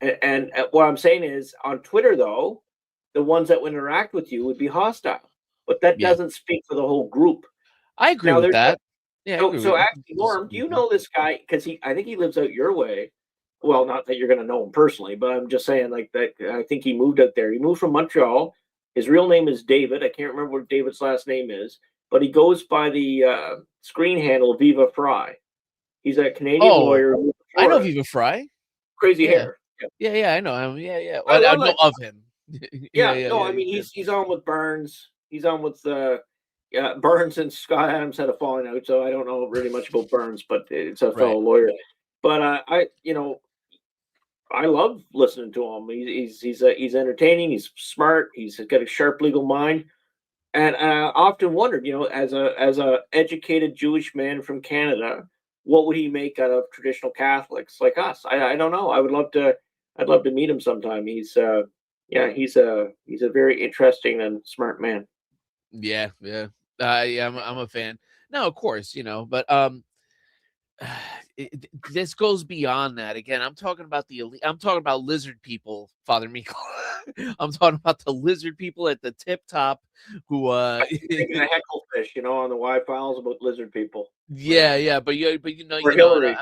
And what I'm saying is, on Twitter, though, the ones that would interact with you would be hostile, but that Yeah. doesn't speak for the whole group. I agree Now, with there's that. Yeah, I agree so with I actually, Norm, do disagree you with that. know this guy? Because I think he lives out your way. Well, not that you're going to know him personally, but I'm just saying, like that. I think he moved out there. He moved from Montreal. His real name is David. I can't remember what David's last name is, but he goes by the screen handle Viva Fry. He's a Canadian Oh, lawyer who I know Florida. Viva Fry. Crazy Yeah. hair. Yeah. Yeah, I know him. Yeah. I Well, I love know that. of him. Yeah, no, I Yeah. mean he's on with Burns. He's on with Burns and Scott Adams had a falling out, so I don't know really much about Burns, but it's a Right. fellow lawyer. But I love listening to him. He's entertaining. He's smart. He's got a sharp legal mind. And I often wondered, as a educated Jewish man from Canada, what would he make out of traditional Catholics like us? I don't know. I'd love to meet him sometime. He's a very interesting and smart man. Yeah. Yeah, I'm a fan. No, of course, but this goes beyond that. Again, I'm talking about the elite. I'm talking about lizard people, Father Miko. I'm talking about the lizard people at the tip top who I keep thinking of Hecklefish, on the Y files about lizard people. yeah, but Or Hillary.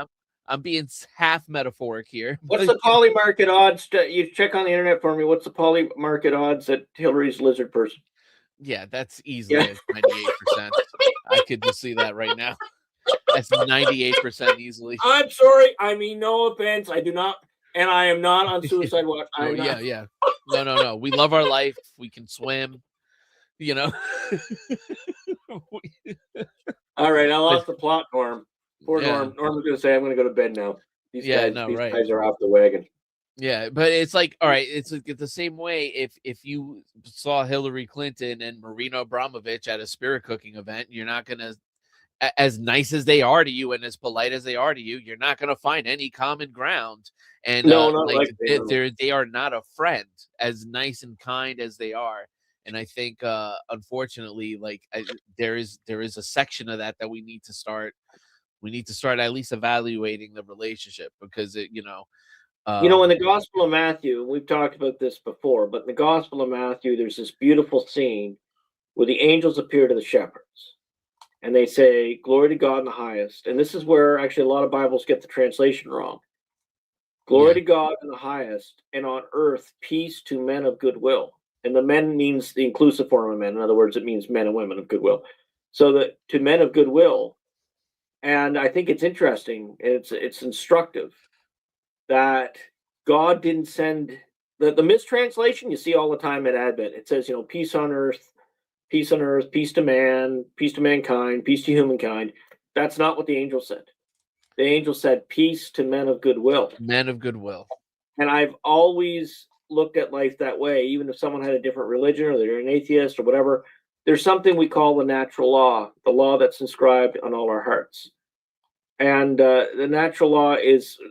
I'm being half metaphoric here. What's the poly market odds? You check on the internet for me. What's the poly market odds that Hillary's a lizard person? Yeah, that's easily Yeah. 98%. I could just see that right now. That's 98% easily. I'm sorry. I mean, no offense. I do not, and I am not on suicide watch. Oh, yeah. No. We love our life. We can swim. All right, I lost the plot, Norm. Poor Yeah. Norm. Norm was going to say, "I'm going to go to bed now." These guys are off the wagon. Yeah, but it's like, all right, it's like the same way if you saw Hillary Clinton and Marina Abramovich at a spirit cooking event, you're not gonna, as nice as they are to you and as polite as they are to you, you're not gonna find any common ground. And No, not like likely. they are not a friend, as nice and kind as they are. And I think unfortunately, like there is a section of that we need to start. We need to start at least evaluating the relationship, because In the Gospel of Matthew, we've talked about this before, but in the Gospel of Matthew, there's this beautiful scene where the angels appear to the shepherds and they say, "Glory to God in the highest." And this is where actually a lot of Bibles get the translation wrong. Glory to God in the highest, and on earth peace to men of goodwill. And the men means the inclusive form of men. In other words, it means men and women of goodwill. So that to men of goodwill. And I think it's interesting, it's instructive that God didn't send the mistranslation you see all the time at Advent. It says, peace on earth, peace to man, peace to mankind, peace to humankind. That's not what the angel said. The angel said, peace to men of goodwill. Men of goodwill. And I've always looked at life that way, even if someone had a different religion or they're an atheist or whatever. There's something we call the natural law, the law that's inscribed on all our hearts. And the natural law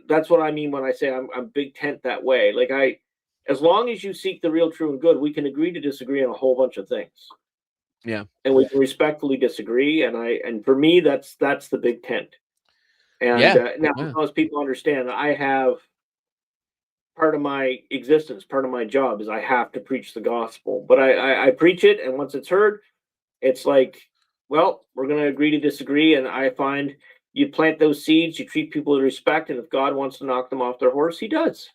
that's what I mean when I say I'm big tent that way. Like as long as you seek the real, true, and good, we can agree to disagree on a whole bunch of things. Yeah. And we can respectfully disagree. And for me, that's the big tent. And now, as people understand, I have part of my existence, part of my job is I have to preach the gospel. But I preach it, and once it's heard, it's like, well, we're going to agree to disagree. And I find you plant those seeds, you treat people with respect, and if God wants to knock them off their horse, he does.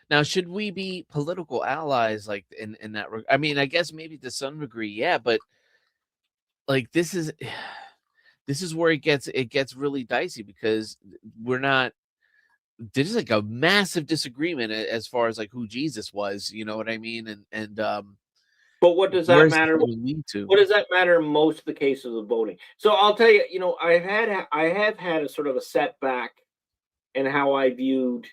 Now, should we be political allies, like in that? I mean, I guess maybe to some degree, yeah, but like this is where it gets really dicey, because we're not. There's like a massive disagreement as far as like who Jesus was. You know what I mean? And but what does that matter? Lead to? What does that matter in most of the cases of voting? So I'll tell you, I have had a sort of a setback in how I viewed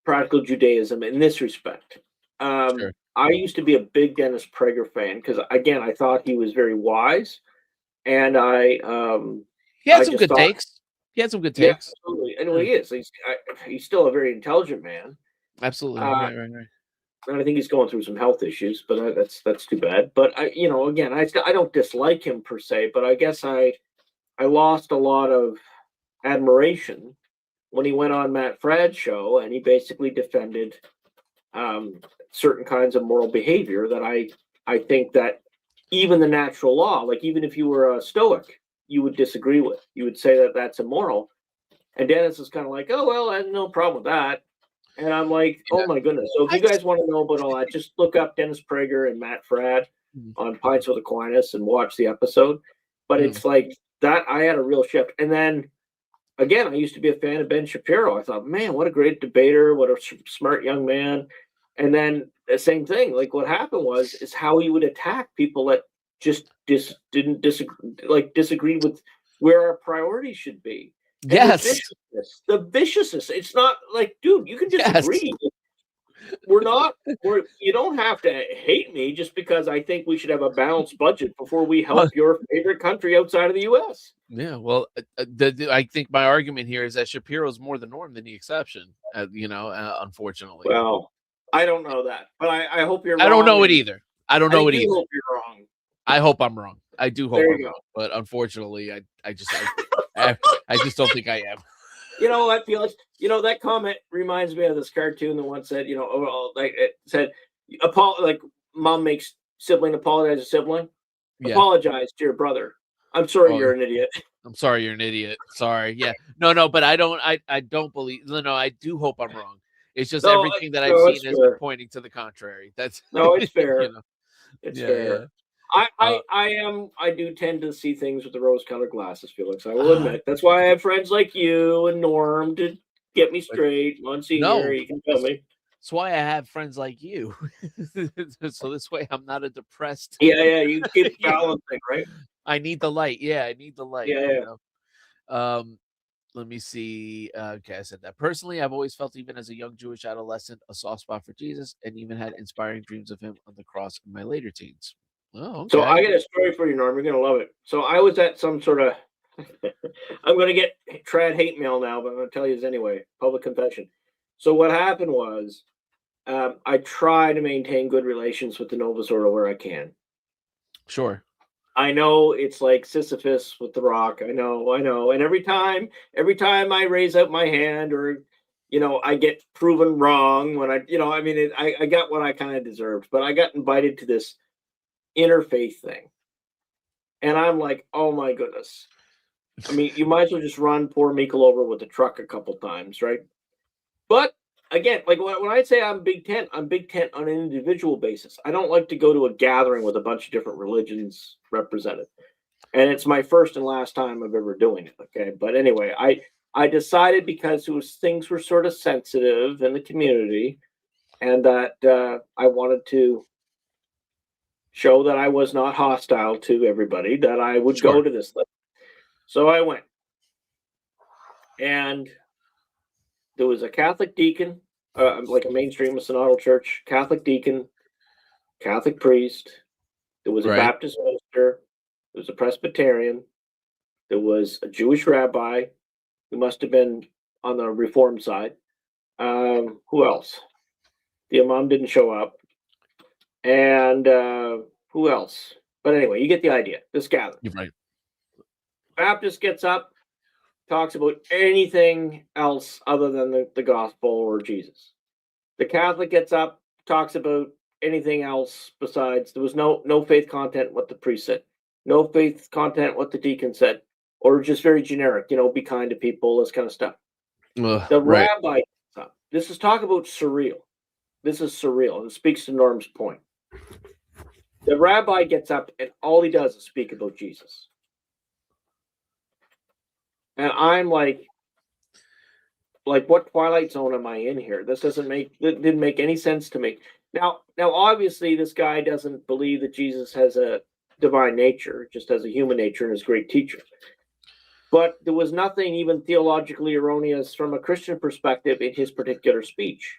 practical Judaism in this respect. Sure. I used to be a big Dennis Prager fan because, again, I thought he was very wise, and he had some good takes. He had some good takes. Yeah, absolutely. And he is. He's still a very intelligent man. Absolutely. Right. And I think he's going through some health issues, but that's too bad. But again, I don't dislike him per se, but I guess I lost a lot of admiration when he went on Matt Fradd's show and he basically defended certain kinds of moral behavior that I think that even the natural law, like even if you were a Stoic, you would disagree with. You would say that that's immoral. And Dennis is kind of like, oh, well, I have no problem with that. And I'm like, Yeah. oh my goodness. So if you guys want to know about all that, just look up Dennis Prager and Matt Fradd on Pints with Aquinas and watch the episode. But it's like that, I had a real shift. And then again, I used to be a fan of Ben Shapiro. I thought, man, what a great debater, what a smart young man. And then the same thing, like what happened is how he would attack people that just didn't disagree with where our priorities should be. And Yes. the viciousness. It's not like, dude, you can disagree. Yes. You don't have to hate me just because I think we should have a balanced budget before we help your favorite country outside of the U.S. Yeah, well, I think my argument here is that Shapiro's more the norm than the exception, unfortunately. Well, I don't know that, but I hope you're wrong. I don't know it either. I don't know it either. I hope you're wrong. I hope I'm wrong. I do hope I'm wrong, but unfortunately, I just don't think I am. You know what, Felix? That comment reminds me of this cartoon that once said, like it said, like mom makes sibling apologize to sibling. Yeah. Apologize to your brother. I'm sorry, you're an idiot. I'm sorry, you're an idiot. Sorry. Yeah. No, but I don't believe. No, I do hope I'm wrong. It's just everything that I've seen has been pointing to the contrary. That's it's fair. It's fair. Yeah. I do tend to see things with the rose-colored glasses, Felix. I will admit. That's why I have friends like you and Norm to get me straight. Once a year, you can tell me. That's why I have friends like you. So this way, I'm not a depressed. Yeah. You keep balancing, right? I need the light. Yeah, I need the light. Yeah. Let me see. Okay, I said that. Personally, I've always felt, even as a young Jewish adolescent, a soft spot for Jesus, and even had inspiring dreams of him on the cross in my later teens. Oh, okay. So I got a story for you, Norm. You're gonna love it. So I was at some sort of I'm gonna get trad hate mail now, but I'm gonna tell you this anyway. Public confession. So what happened was I try to maintain good relations with the Novus Ordo where I can. Sure. I know it's like Sisyphus with the rock. I know. And every time I raise out my hand or I get proven wrong when I got what I kind of deserved, but I got invited to this interfaith thing. And I'm like, oh my goodness. I mean, you might as well just run poor Mikkel over with the truck a couple times, right? But again, like when I say I'm Big Tent on an individual basis. I don't like to go to a gathering with a bunch of different religions represented. And it's my first and last time of ever doing it. Okay. But anyway, I decided because things were sort of sensitive in the community and that I wanted to show that I was not hostile to everybody, that I would go to this thing. So I went. And there was a Catholic deacon, like a mainstream synodal church, Catholic deacon, Catholic priest. There was a Baptist minister. There was a Presbyterian. There was a Jewish rabbi who must have been on the Reform side. Who else? The imam didn't show up. And who else? But anyway, you get the idea. This gathering. You're right. Baptist gets up, talks about anything else other than the gospel or Jesus. The Catholic gets up, talks about anything else besides. There was no faith content what the priest said, no faith content what the deacon said, or just very generic, be kind to people, this kind of stuff. The rabbi gets up. This is talk about surreal. This is surreal, and it speaks to Norm's point. The rabbi gets up, and all he does is speak about Jesus. And I'm like, what Twilight Zone am I in here? This didn't make any sense to me. Now, obviously, this guy doesn't believe that Jesus has a divine nature, just has a human nature and is a great teacher. But there was nothing even theologically erroneous from a Christian perspective in his particular speech.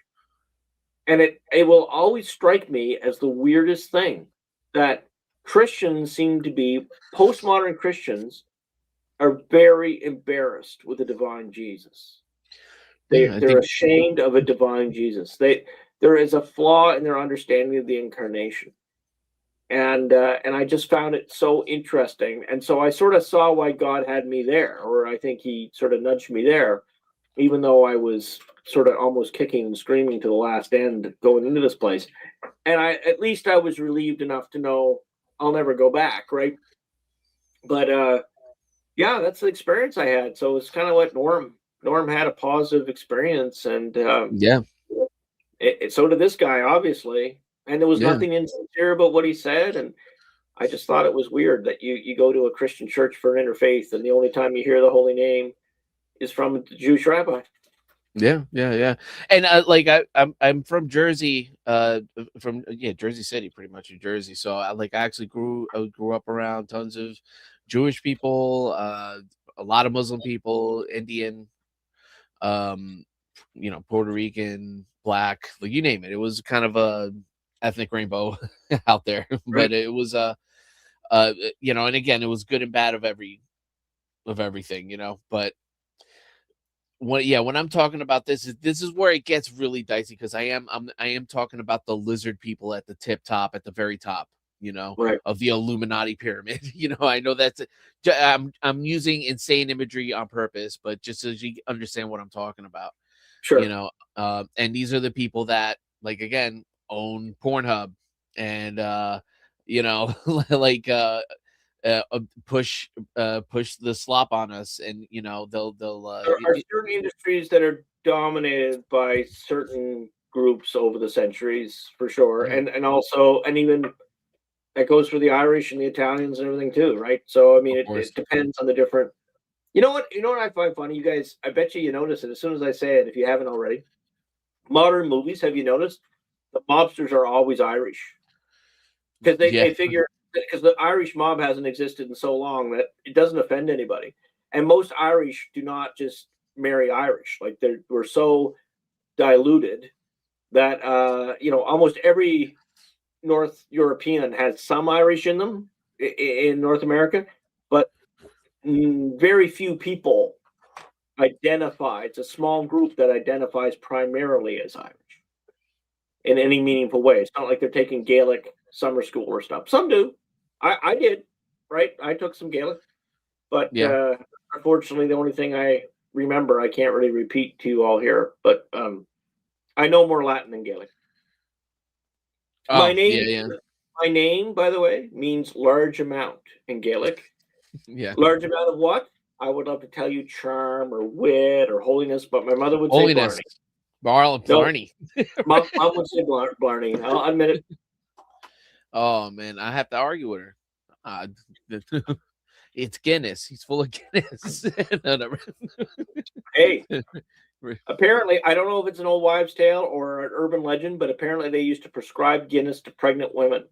And it will always strike me as the weirdest thing that Christians seem to be, postmodern Christians are very embarrassed with the divine Jesus. They're ashamed of a divine Jesus. There is a flaw in their understanding of the incarnation. And I just found it so interesting. And so I sort of saw why God had me there, or I think he sort of nudged me there. even though I was sort of almost kicking and screaming to the last end going into this place. And at least I was relieved enough to know I'll never go back, right? But yeah, that's the experience I had. So it's kind of what Norm had a positive experience, and Yeah. so did this guy, obviously. And there was Yeah. nothing insincere about what he said, and I just thought it was weird that you go to a Christian church for an interfaith, and the only time you hear the holy name is from the Jewish rabbi. Yeah, yeah, yeah. And like I'm from Jersey, from Jersey City, pretty much New Jersey. So I actually grew up around tons of Jewish people, a lot of Muslim people, Indian, um, Puerto Rican, Black, like you name it. It was kind of a ethnic rainbow out there, Right. but it was and again, it was good and bad of everything, but when I'm talking about this is where it gets really dicey, because I am talking about the lizard people at the top, at the very top, Right. of the Illuminati pyramid. I know I'm using insane imagery on purpose, but just so you understand what I'm talking about. Sure. And these are the people that, like, again, own Pornhub and like push the slop on us, and they'll There are certain industries that are dominated by certain groups over the centuries, for sure, mhm, and also, and even that goes for the Irish and the Italians and everything too, right? So I mean, of it course. depends on the different. You know what I find funny, you guys. I bet you notice it as soon as I say it, if you haven't already. Modern movies, have you noticed the mobsters are always Irish because Yeah, they figure because the Irish mob hasn't existed in so long that it doesn't offend anybody, and most Irish do not just marry Irish. Like we're so diluted that almost every North European has some Irish in them in North America, but very few people identify. It's a small group that identifies primarily as Irish in any meaningful way. It's not like they're taking Gaelic summer school or stuff. Some do. I did, right? I took some Gaelic, but yeah. unfortunately, the only thing I remember I can't really repeat to you all here. But I know more Latin than Gaelic. My Oh, name, yeah, yeah, my name, by the way, means large amount in Gaelic. yeah. Large amount of what? I would love to tell you charm or wit or holiness, but my mother would say Holiness, Blarney. Marlon No, Blarney. mom would say Blarney. I'll admit it. Oh man, I have to argue with her. Uh, it's Guinness. He's full of Guinness. No, no. Hey, apparently, I don't know if it's an old wives' tale or an urban legend, but apparently they used to prescribe Guinness to pregnant women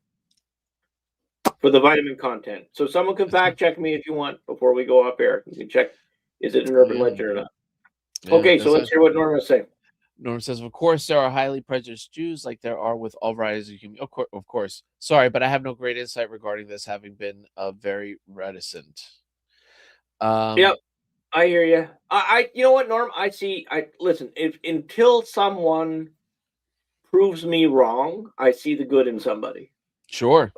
for the vitamin content. So someone can fact check me if you want before we go up air. You can check, is it an urban Yeah, legend or not? yeah. Okay, so That's let's hear what Norma is saying. Norm says, of course, there are highly prejudiced Jews, like there are with all varieties of human. Of course. Sorry, but I have no great insight regarding this, having been very reticent. Yep, Um, I hear you. You know what, Norm? I see. I listen. If until someone proves me wrong, I see the good in somebody. sure.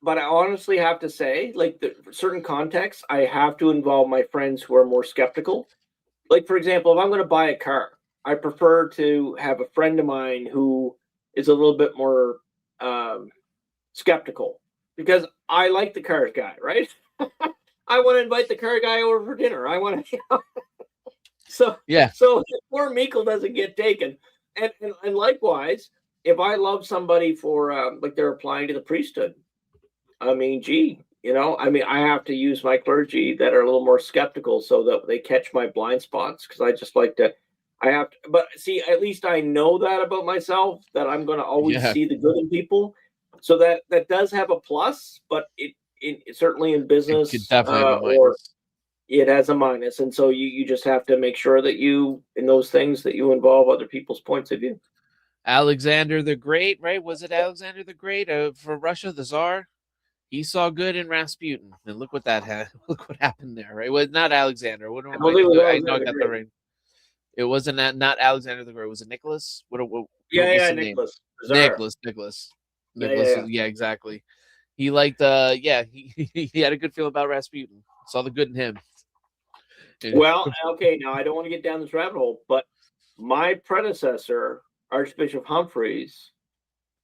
But I honestly have to say, like for certain contexts, I have to involve my friends who are more skeptical. Like for example, if I'm going to buy a car, I prefer to have a friend of mine who is a little bit more um, skeptical because I like the car guy, right? I want to invite the car guy over for dinner. I want to, so Yeah. poor Meikle doesn't get taken, and likewise, if I love somebody for like they're applying to the priesthood, I mean, gee, I mean, I have to use my clergy that are a little more skeptical so that they catch my blind spots because I just like to. I have to, but see, at least I know that about myself that I'm going to always Yeah. see the good in people. So that does have a plus, but it certainly in It could business definitely have a or minus. it has a minus, and so you just have to make sure that you in those things that you involve other people's points of view. Alexander the Great, right? Was it Alexander the Great for Russia, the Tsar? He saw good in Rasputin, and look what that had. Look what happened there, right? Well, not Alexander. What I am I? believe it was I know I Alexander the got the Great. right. It wasn't not Alexander the Great. Was it Nicholas? What was Yeah, the name? Nicholas Czar. Nicholas. Nicholas. Yeah, yeah, Nicholas. yeah. Yeah, exactly. He liked. Yeah, he had a good feel about Rasputin. Saw the good in him. Well, okay, now I don't want to get down this rabbit hole, but my predecessor, Archbishop Humphreys,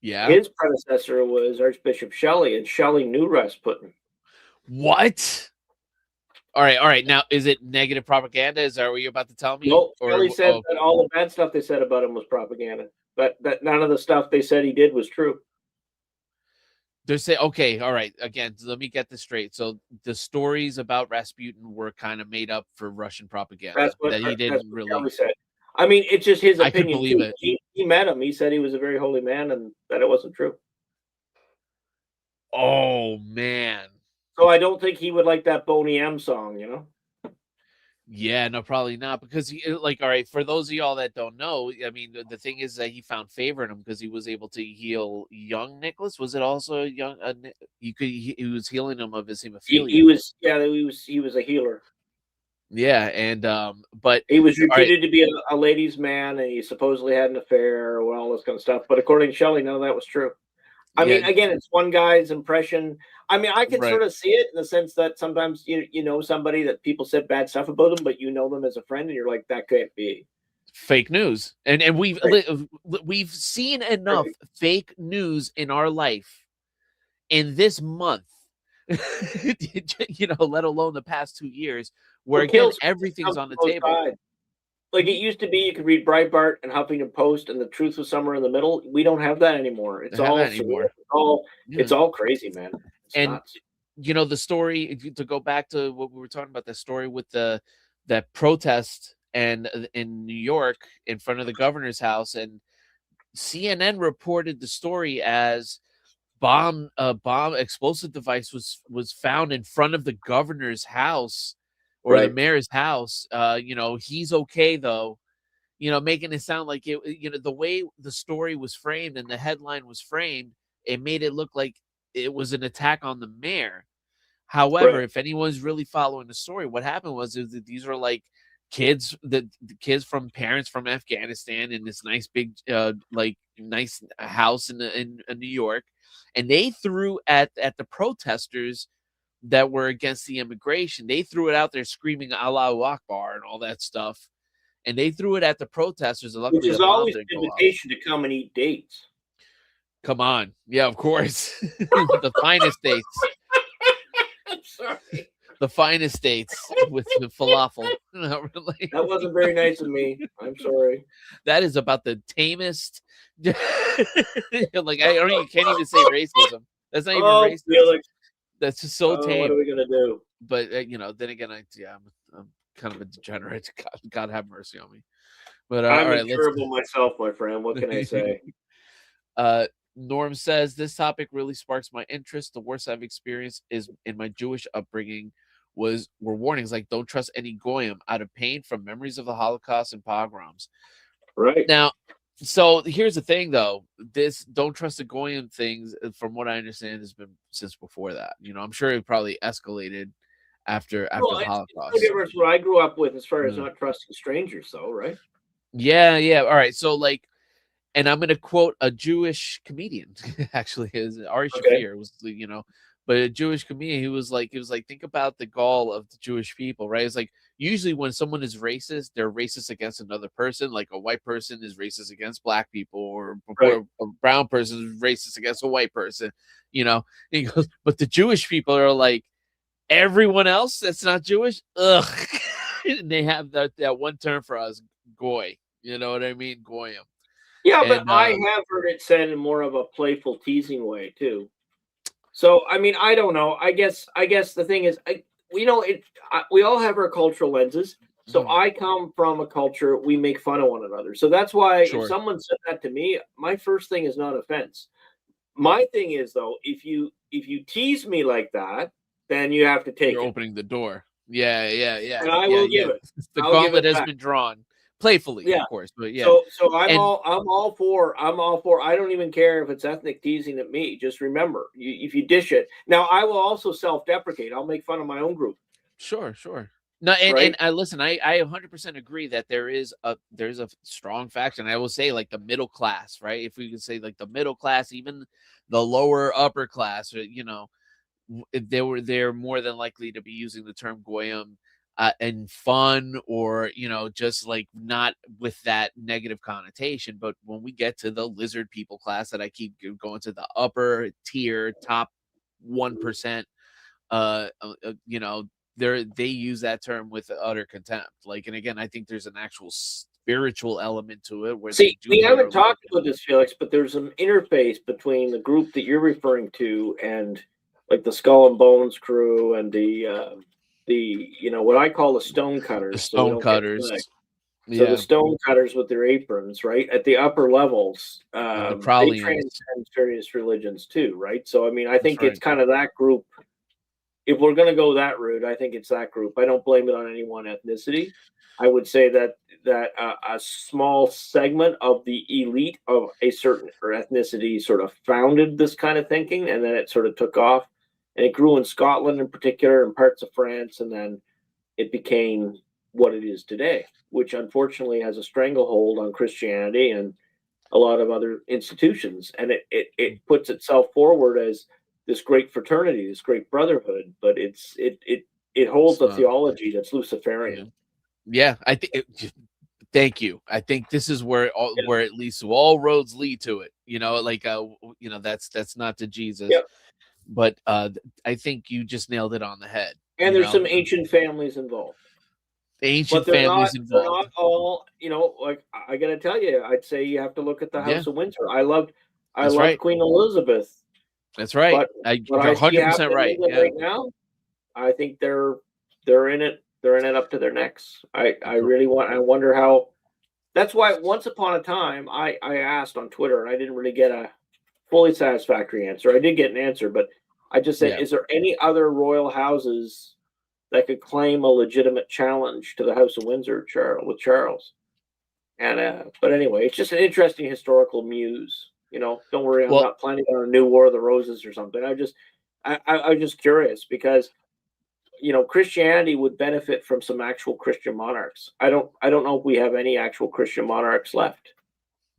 Yeah. his predecessor was Archbishop Shelley, and Shelley knew Rasputin. What? All right. Now, is it negative propaganda? Is that what you're about to tell me? No, Or Shelley said that all the bad stuff they said about him was propaganda. That none of the stuff they said he did was true. they're saying, okay, all right. Again, let me get this straight. So the stories about Rasputin were kind of made up for Russian propaganda that he That's didn't what really. Shelley said. I mean, it's just his I could opinion believe too. it. He met him. He said he was a very holy man, and that it wasn't true. Oh man. So I don't think he would like that Boney M song, you know? Yeah, no, probably not, because he like, all right, for those of y'all that don't know, I mean, the thing is that he found favor in him because he was able to heal young Nicholas. Was it also young? He was healing him of his hemophilia. He was, yeah, he was a healer. Yeah, and but He was all right, reputed to be a ladies' man, and he supposedly had an affair and all this kind of stuff. But according to Shelley, none of that was true. I yeah, mean, again, it's one guy's impression. I mean, I can right. sort of see it in the sense that sometimes you know somebody that people said bad stuff about them, but you know them as a friend, and you're like, that can't be Fake news, and right. we've seen enough Right. fake news in our life in this month, let alone the past 2 years, where What again kills everything's comes on the from both table. sides. Like it used to be, you could read Breitbart and Huffington Post, and the truth was somewhere in the middle. We don't have that anymore. I It's have all that surreal. anymore. It's Yeah. all crazy, man. It's And nuts. the story, to go back to what we were talking about, the story with that protest and in New York in front of the governor's house, and CNN reported the story as bomb explosive device was found in front of the governor's house or the Right. mayor's house. He's okay though. Making it sound like the way the story was framed and the headline was framed, it made it look like it was an attack on the mayor. However, Right. if anyone's really following the story, what happened was is that these are like kids, the kids from parents from Afghanistan in this nice big like nice house in New York, and they threw at the protesters that were against the immigration. They threw it out there screaming Allahu Akbar and all that stuff. And they threw it at the protesters, and Which luckily the is bomb always didn't an go off. invitation to come and eat dates. Come on. Yeah, of course. The finest dates. I'm sorry. The finest dates with the falafel. Not really. That wasn't very nice of me. I'm sorry. That is about the tamest. Like you can't even say racism. That's not even Oh, racist. Felix. That's just so What are tame. we gonna do? But then again, I'm kind of a degenerate. God have mercy on me. But all I'm right, let's. incurable myself, my friend. What can I say? Norm says this topic really sparks my interest. The worst I've experienced is in my Jewish upbringing were warnings like don't trust any goyim out of pain from memories of the Holocaust and pogroms. Right. Now, so here's the thing though, this don't trust the goyim things, from what I understand, has been since before that. I'm sure it probably escalated after Well, the it's no Holocaust. different from what I grew up with as far as Mm. not trusting strangers, though, right? Yeah. All right. So like, and I'm going to quote a Jewish comedian, actually, is Ari Okay. Shafir was, but a Jewish comedian. He was like, think about the gall of the Jewish people, right? It's like usually when someone is racist, they're racist against another person. Like a white person is racist against black people, or Right. a brown person is racist against a white person. And he goes, but the Jewish people are like everyone else that's not Jewish. Ugh, and they have that one term for us, goy. You know what I mean, goyim. Yeah, but And I have heard it said in more of a playful, teasing way too. So, I mean, I don't know. I guess the thing is, we all have our cultural lenses. So mhm, I come from a culture we make fun of one another. So that's why if sure. someone said that to me, my first thing is not offense. My thing is though, if you tease me like that, then you have to You're take it, opening the door. Yeah. and I will Yeah. give it. The I'll give gauntlet it has back. been drawn playfully, Yeah. of course, but yeah. So And I'm all for. I don't even care if it's ethnic teasing at me. Just remember, if you dish it. Now I will also self-deprecate. I'll make fun of my own group, sure. No, and right? I listen. I 100% agree that there's a strong faction. I will say like the middle class, right? If we could say like the middle class, even the lower upper class, they're more than likely to be using the term goyim and fun, or just like not with that negative connotation. But when we get to the lizard people class that I keep going to, the upper tier, top 1%, they use that term with utter contempt. Like, and again, I think there's an actual spiritual element to it where they See, do we their haven't talked religion. about this, Felix, but there's an interface between the group that you're referring to and like the Skull and Bones crew and the what I call the stone The cutters, so we stone don't get cutters, flagged. So the yeah, stone cutters with their aprons, right? At the upper levels, and the they Pralians. transcend various religions too, right? So I mean, I That's think it's right. kind of that group. If we're going to go that route, I think it's that group. I don't blame it on any one ethnicity. I would say that a small segment of the elite of a certain or ethnicity sort of founded this kind of thinking, and then it sort of took off, and it grew in Scotland in particular, and parts of France, and then it became what it is today, which unfortunately has a stranglehold on Christianity and a lot of other institutions, and it puts itself forward as this great fraternity, this great brotherhood, but it holds It's a not. theology that's Yeah, Luciferian. yeah. I think. Thank you. I think this is Yeah, where it leads to. All roads lead to it. Like that's not to Jesus, yeah. but I think you just nailed it on the head. And there's some ancient families involved, but Ancient they're not families they're involved. not all. Like I got to tell you, I'd say you have to look at the Yeah, House of Windsor. I that's loved right. Queen Elizabeth, That's right. but what You're I see 100% happening in right. England Yeah. right now, I think they're in it. They're in it up to their necks. I really want. I wonder how. That's why once upon a time I asked on Twitter and I didn't really get a fully satisfactory answer. I did get an answer, but I just said, Yeah. is there any other royal houses that could claim a legitimate challenge to the House of Windsor, with Charles? And but anyway, it's just an interesting historical muse. Don't worry, I'm Well, not planning on a new War of the Roses or something. I'm just curious because Christianity would benefit from some actual Christian monarchs. I don't know if we have any actual Christian monarchs left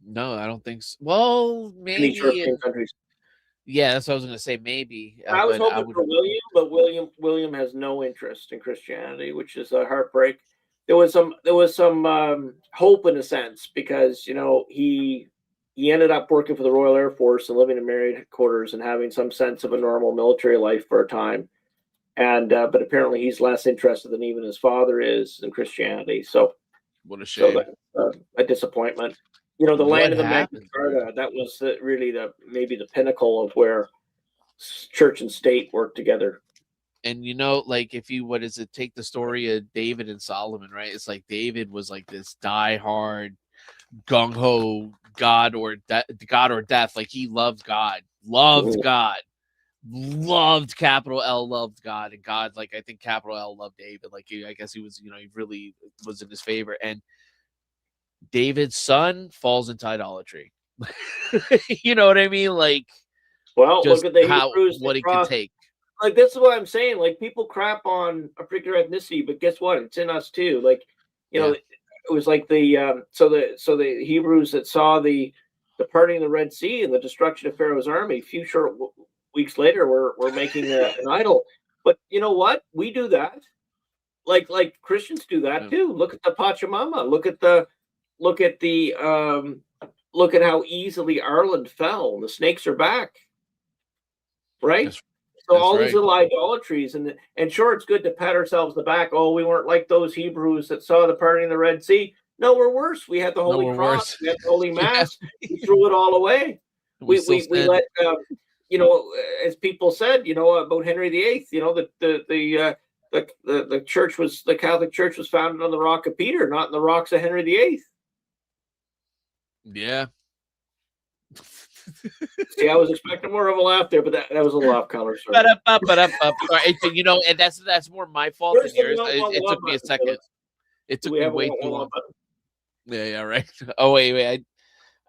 no, I don't think so. Well, in these maybe European in countries. yeah, that's what I was gonna say. Maybe, I was but I hoping would. for William, but William has no interest in Christianity, which is a heartbreak. There was some hope in a sense because he ended up working for the Royal Air Force and living in married quarters and having some sense of a normal military life for a time. And but apparently he's less interested than even his father is in Christianity. What a So shame. that's a disappointment. The land What of the Magna happened to him? Carta, that was really maybe the pinnacle of where church and state work together. And like if you what is it? Take the story of David and Solomon, right? It's like David was like this diehard gung ho God or death. Like he loved God, loved Mhm. God, loved capital L, loved God, and God, like I think capital L loved David. Like I guess he was, he really was in his favor. And David's son falls into idolatry. You know what I mean? Like Well, look just at the how Hebrews that what it could crossed. take. Like this is what I'm saying. Like people crap on a particular ethnicity, but guess what? It's in us too. Like Yeah, it was like the Hebrews that saw the parting of the Red Sea and the destruction of Pharaoh's army. A few short weeks later, we're making an idol. But you know what? We do that. Like Christians do that yeah, too. Look at the Pachamama. Look at how easily Ireland fell. The snakes are back, right? that's So that's all these right. little idolatries, and sure, it's good to pat ourselves on the back. Oh, we weren't like those Hebrews that saw the parting of the Red Sea. No, we're worse. We had the No, Holy we're Cross. worse. We had the Holy Yeah, Mass. We threw it all away. we We still we we sin. let as people said, about Henry VIII. The church was the Catholic Church was founded on the rock of Peter, not in the rocks of Henry VIII. Yeah. See, I was expecting more of a laugh there, but that was a little off color, sir. Ba-da-ba-ba-da-ba. Sorry, and that's more my fault Where's than the yours. want one It love took me a button, second. Felix? It Do took we me have a way want too one love long. button? Yeah, yeah, right. Oh wait,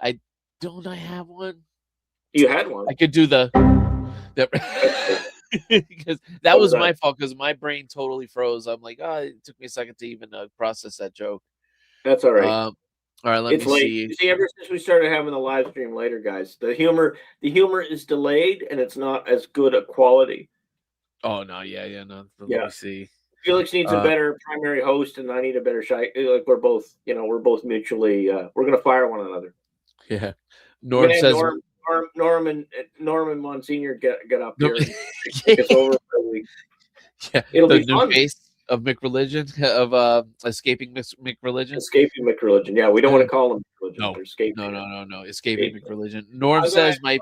I don't I have one. You had one. I could do the That's true. because that What was was that? my fault because my brain totally froze. I'm like, oh, it took me a second to even process that joke. That's all right. All right, let It's me late. see. You see, ever since we started having the live stream later, guys, the humor is delayed and it's not as good a quality. Oh no, yeah, yeah, no. Let Yeah. me see. Felix needs a better primary host, and I need a better shy. Like we're both, we're both mutually. We're gonna fire one another. Yeah. We're Norm gonna have says Norm and Monsignor get up no, here and take us over for a week. yeah, It'll the be new fun. face of McReligion of escaping McReligion. Escaping McReligion. Yeah, we don't want to call them McReligion. No, They're escaping. no. Escaping Escaping. McReligion. Norm I'm gonna says my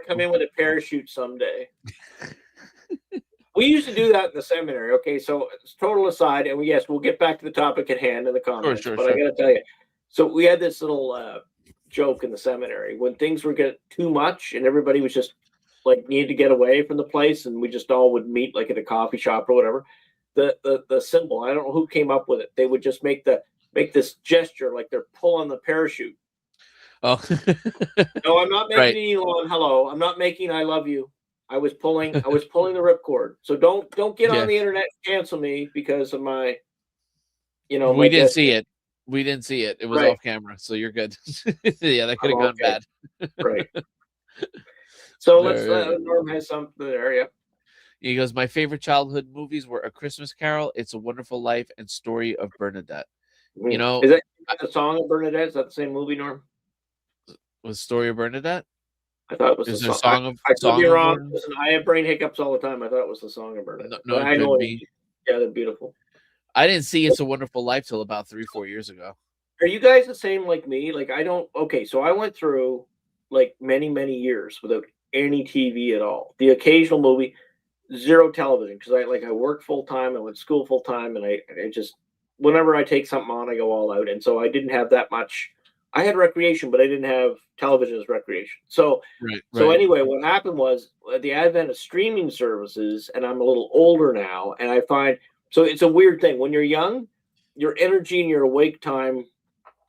come in with a parachute someday. We used to do that in the seminary. Okay, so it's total aside, and we'll get back to the topic at hand in the comments. Sure. I got to tell you, so we had this little joke in the seminary when things were getting too much, and everybody was just like needed to get away from the place, and we just all would meet like at a coffee shop or whatever. The symbol, I don't know who came up with it. They would just make this gesture like they're pulling the parachute. Oh, no, I'm not making right. any Elon. Hello, I'm not making I love you. I was pulling the ripcord. So don't get on the internet and cancel me because of my, we didn't see it. We didn't see it. It was off camera, so you're good. Yeah, that could have gone bad. Right. So let's Norm has something there. Yeah. He goes, my favorite childhood movies were A Christmas Carol, It's a Wonderful Life, and Story of Bernadette. You know, is that the song of Bernadette? Is that the same movie, Norm? Was Story of Bernadette? I thought it was the song of. I could be wrong. Listen, I have brain hiccups all the time. I thought it was the song of Bernadette. No, I know. Yeah, they're beautiful. I didn't see It's a Wonderful Life till about 3-4 years ago. Are you guys the same like me? Like I don't. Okay, so I went through like many years without any TV at all. The occasional movie, zero television because I work full time. I went to school full time, and I just whenever I take something on, I go all out. And so I didn't have that much. I had recreation, but I didn't have television as recreation. So, anyway, what happened was the advent of streaming services, and I'm a little older now, and I find so it's a weird thing. When you're young, your energy and your awake time,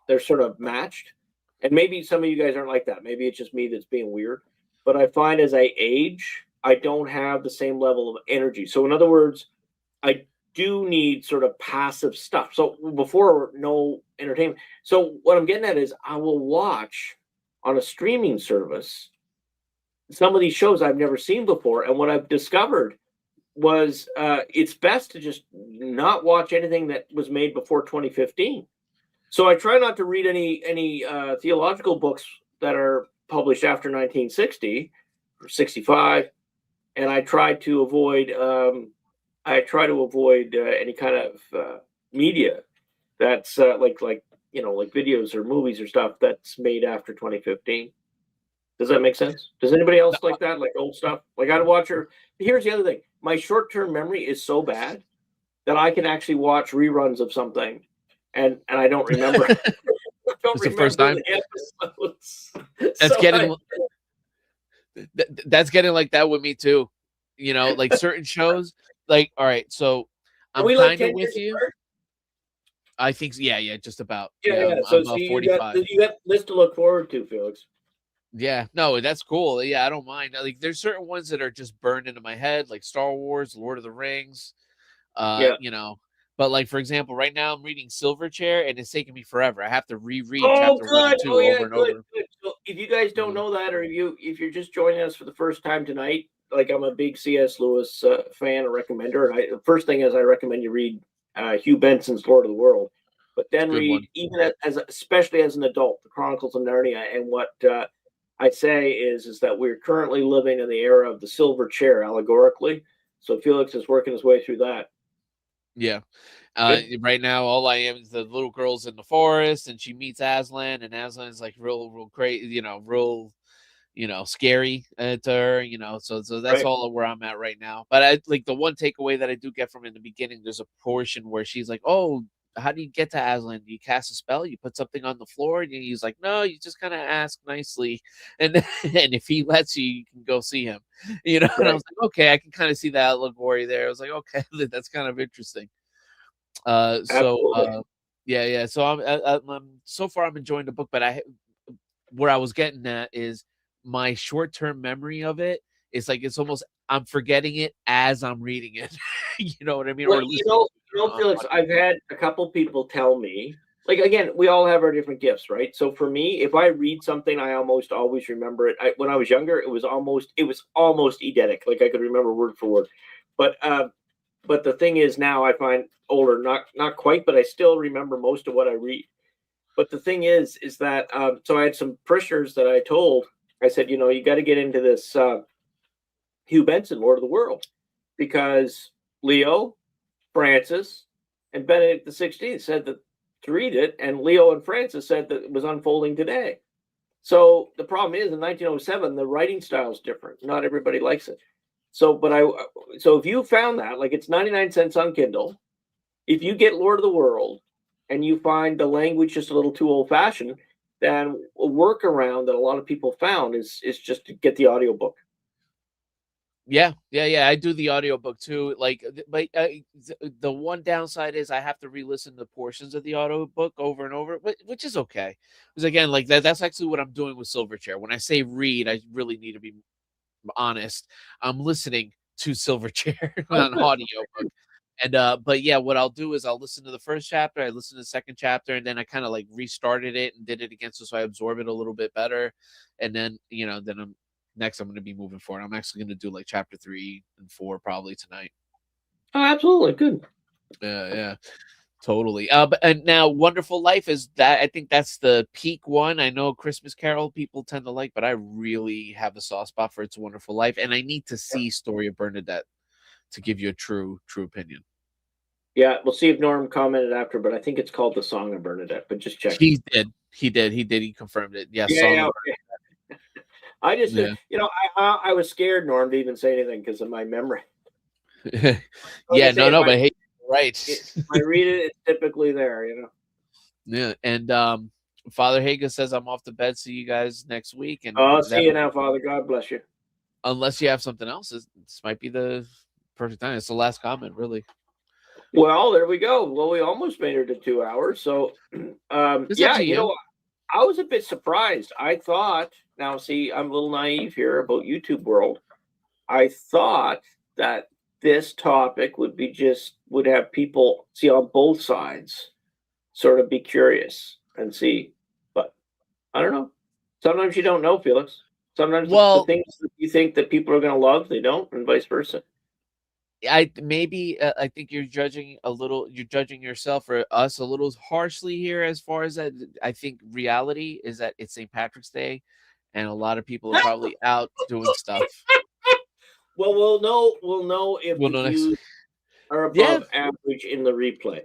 they're sort of matched. And maybe some of you guys aren't like that. Maybe it's just me that's being weird. But I find as I age, I don't have the same level of energy. So in other words, I do need sort of passive stuff. So before, no entertainment. So what I'm getting at is I will watch on a streaming service some of these shows I've never seen before. And what I've discovered was it's best to just not watch anything that was made before 2015. So I try not to read any theological books that are published after 1960 or 65, and I try to avoid any kind of media that's like videos or movies or stuff that's made after 2015. Does that make sense? Does anybody else like that? Like old stuff? Like I'd watch her. Here's the other thing. My short-term memory is so bad that I can actually watch reruns of something and I don't remember. It's the first time. That's getting like that with me too. Like certain shows. Like, all right, so I'm kind of with you. I think, yeah, just about. Yeah. So I'm 45. You got this to look forward to, Felix. Yeah, no, that's cool. Yeah, I don't mind. Like, there's certain ones that are just burned into my head, like Star Wars, Lord of the Rings. But like for example, right now I'm reading Silverchair, and it's taking me forever. I have to reread chapter 1 and 2 over and over. Good. So if you guys don't know that, or if you're just joining us for the first time tonight, like I'm a big C.S. Lewis fan or recommender, and the first thing is I recommend you read Hugh Benson's Lord of the World, but then read even especially as an adult, the Chronicles of Narnia. And what I say is that we're currently living in the era of the silver chair, allegorically. So Felix is working his way through that. Yeah. Right now, all I am is the little girl's in the forest, and she meets Aslan, and Aslan is like real crazy, real, scary to her, So that's all where I'm at right now. But I like the one takeaway that I do get from in the beginning. There's a portion where she's like, "Oh, how do you get to Aslan? Do you cast a spell? You put something on the floor?" And he's like, "No, you just kind of ask nicely, and if he lets you, you can go see him." And I was like, "Okay, I can kind of see that allegory there." I was like, "Okay, that's kind of interesting." Yeah. So I'm so far I'm enjoying the book, but where I was getting at is my short-term memory of it. It's like it's almost I'm forgetting it as I'm reading it. You know what I mean? Well, Felix, I've had a couple people tell me, like, again, we all have our different gifts, right? So for me, if I read something, I almost always remember it. When I was younger, it was almost eidetic, like I could remember word for word. But but the thing is, now I find older, not quite, but I still remember most of what I read. But the thing is that so I had some parishioners that I told, I said, you got to get into this Hugh Benson, Lord of the World, because Leo, Francis, and Benedict XVI said that to read it, and Leo and Francis said that it was unfolding today. So the problem is, in 1907, the writing style is different. Not everybody likes it. So if you found that, like, it's 99 cents on Kindle, if you get Lord of the World and you find the language just a little too old fashioned, then a workaround that a lot of people found is just to get the audiobook. Yeah. I do the audiobook too. Like, but the one downside is I have to re-listen to portions of the audiobook over and over, which is okay. Because again, like that's actually what I'm doing with Silverchair. When I say read, I really need to be honest. I'm listening to Silverchair on audiobook. And but yeah, what I'll do is I'll listen to the first chapter, I listen to the second chapter, and then I kind of like restarted it and did it again so I absorb it a little bit better. And then, then I'm going to be moving forward. I'm actually going to do like chapter 3 and 4 probably tonight. Oh, absolutely. Good. Yeah. Totally. But and now Wonderful Life is that, I think that's the peak one. I know Christmas Carol people tend to like, but I really have a soft spot for It's a Wonderful Life, and I need to see Story of Bernadette to give you a true opinion. Yeah, we'll see if Norm commented after, but I think it's called The Song of Bernadette, but just check. He did. He confirmed it. Yeah, Yeah, okay. I just, yeah. I was scared, Norm, to even say anything because of my memory. Yeah, no, but hey, right. If I read it, it's typically there, Yeah, and Father Haga says I'm off to bed. See you guys next week. And I'll see you now, Father. God bless you. Unless you have something else, this might be the perfect time. It's the last comment, really. Well, there we go. Well, we almost made it to 2 hours. So, yeah, I was a bit surprised. I thought, now see, I'm a little naive here about YouTube world. I thought that this topic would have people see on both sides, sort of be curious and see. But I don't know. Sometimes you don't know, Felix. Sometimes the things that you think that people are going to love, they don't, and vice versa. I think you're judging yourself or us a little harshly here as far as that. I think reality is that it's St. Patrick's Day and a lot of people are probably out doing stuff. Well, we'll know if the views are above average in the replay.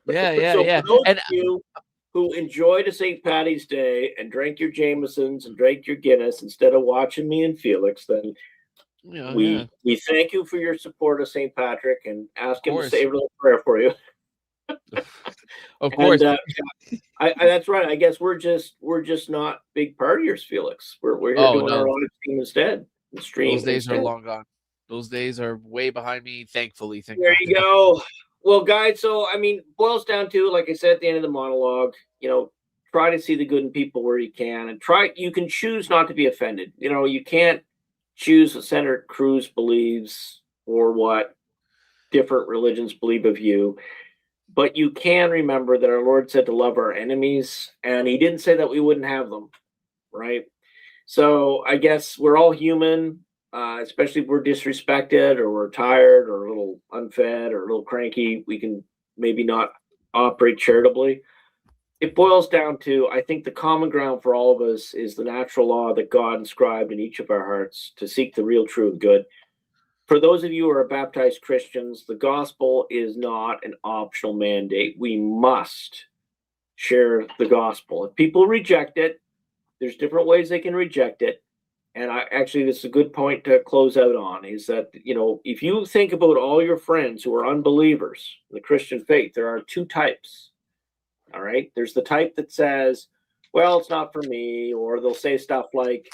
Yeah. So for those of you who enjoyed a St. Patty's Day and drank your Jamesons and drank your Guinness instead of watching me and Felix, then we thank you for your support of St. Patrick and ask him to say a little prayer for you. Of course. And, that's right. I guess we're just not big partiers, Felix. We're here doing our live stream instead. Those days are long gone. Those days are way behind me, thankfully. There you go. Well, guys, so I mean, boils down to, like I said at the end of the monologue, try to see the good in people where you can, and you can choose not to be offended. You can't choose what Senator Cruz believes or what different religions believe of you. But you can remember that our Lord said to love our enemies, and he didn't say that we wouldn't have them, right? So I guess we're all human, especially if we're disrespected or we're tired or a little unfed or a little cranky. We can maybe not operate charitably. It boils down to, I think the common ground for all of us is the natural law that God inscribed in each of our hearts to seek the real, true, and good. For those of you who are baptized Christians, the gospel is not an optional mandate. We must share the gospel. If people reject it, there's different ways they can reject it. And this is a good point to close out on, is that, if you think about all your friends who are unbelievers in the Christian faith, there are two types. All right. There's the type that says, well, it's not for me. Or they'll say stuff like,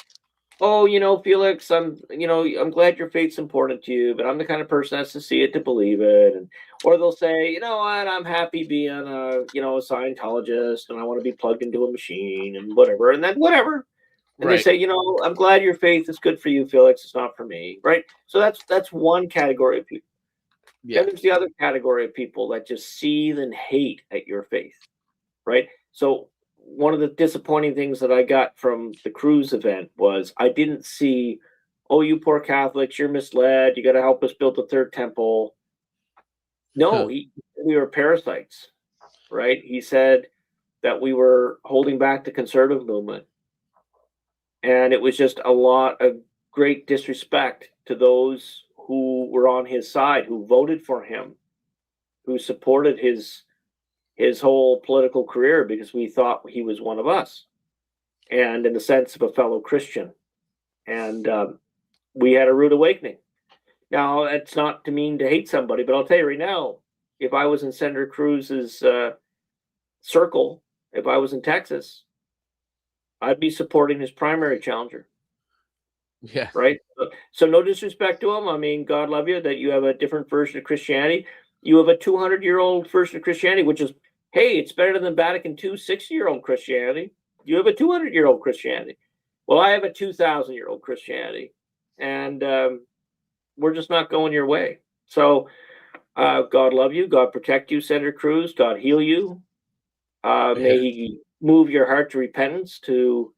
oh, Felix, I'm glad your faith's important to you, but I'm the kind of person that has to see it to believe it. Or they'll say, you know what, I'm happy being a Scientologist and I want to be plugged into a machine and whatever. And then whatever. And they say, I'm glad your faith is good for you, Felix. It's not for me. Right. So that's one category of people. Yeah. And there's the other category of people that just seethe and hate at your faith. Right. So one of the disappointing things that I got from the Cruz event was I didn't see, oh, you poor Catholics, you're misled. You got to help us build the third temple. No, we were parasites, right? He said that we were holding back the conservative movement, and it was just a lot of great disrespect to those who were on his side, who voted for him, who supported his whole political career because we thought he was one of us, and in the sense of a fellow Christian. And we had a rude awakening. Now, it's not to mean to hate somebody, but I'll tell you right now, if I was in Senator Cruz's circle, if I was in Texas, I'd be supporting his primary challenger. Yeah. Right. So no disrespect to him. I mean, God love you that you have a different version of Christianity. You have a 200-year-old version of Christianity, which is, hey, it's better than Vatican II 60-year-old Christianity. You have a 200-year-old Christianity. Well, I have a 2,000-year-old Christianity, and we're just not going your way. So God love you. God protect you, Senator Cruz. God heal you. May he move your heart to repentance, to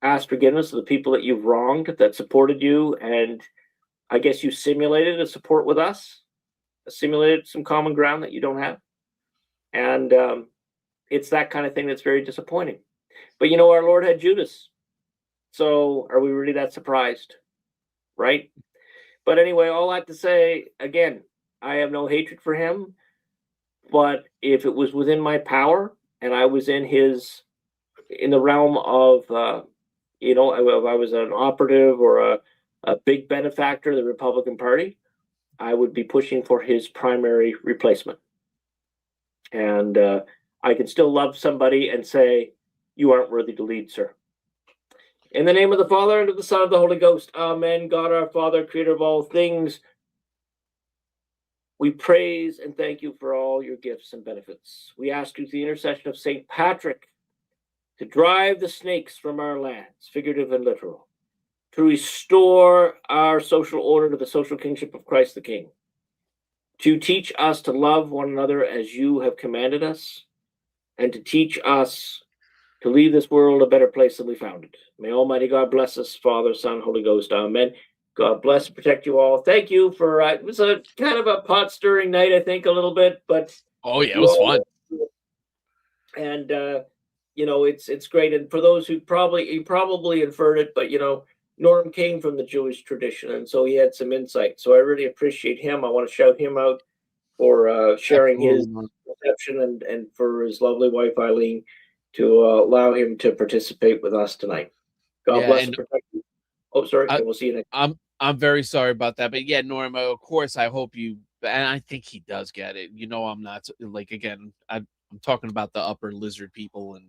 ask forgiveness of the people that you've wronged, that supported you, and I guess you simulated a support with us, simulated some common ground that you don't have. And it's that kind of thing that's very disappointing. But our Lord had Judas. So are we really that surprised? Right? But anyway, all that to say, again, I have no hatred for him. But if it was within my power and I was in the realm of, if I was an operative or a big benefactor of the Republican Party, I would be pushing for his primary replacement. And I can still love somebody and say, you aren't worthy to lead, sir. In the name of the Father, and of the Son, and of the Holy Ghost. Amen. God, our Father, creator of all things, we praise and thank you for all your gifts and benefits. We ask you through the intercession of St. Patrick to drive the snakes from our lands, figurative and literal, to restore our social order to the social kingship of Christ the King, to teach us to love one another as you have commanded us, and to teach us to leave this world a better place than we found it. May Almighty God bless us, Father, Son, Holy Ghost. Amen. God bless and protect you all. Thank you for, it was a kind of a pot-stirring night, I think, a little bit, but... Oh, yeah, it was fun. And, it's great. And for those who probably inferred it, but, Norm came from the Jewish tradition, and so he had some insight. So I really appreciate him. I want to shout him out for sharing his perception and for his lovely wife, Eileen, to allow him to participate with us tonight. God bless and protect you. Oh, sorry. We'll see you next. I'm very sorry about that. But yeah, Norma, of course, I hope you, and I think he does get it. I'm not, like, again, I'm talking about the upper lizard people, and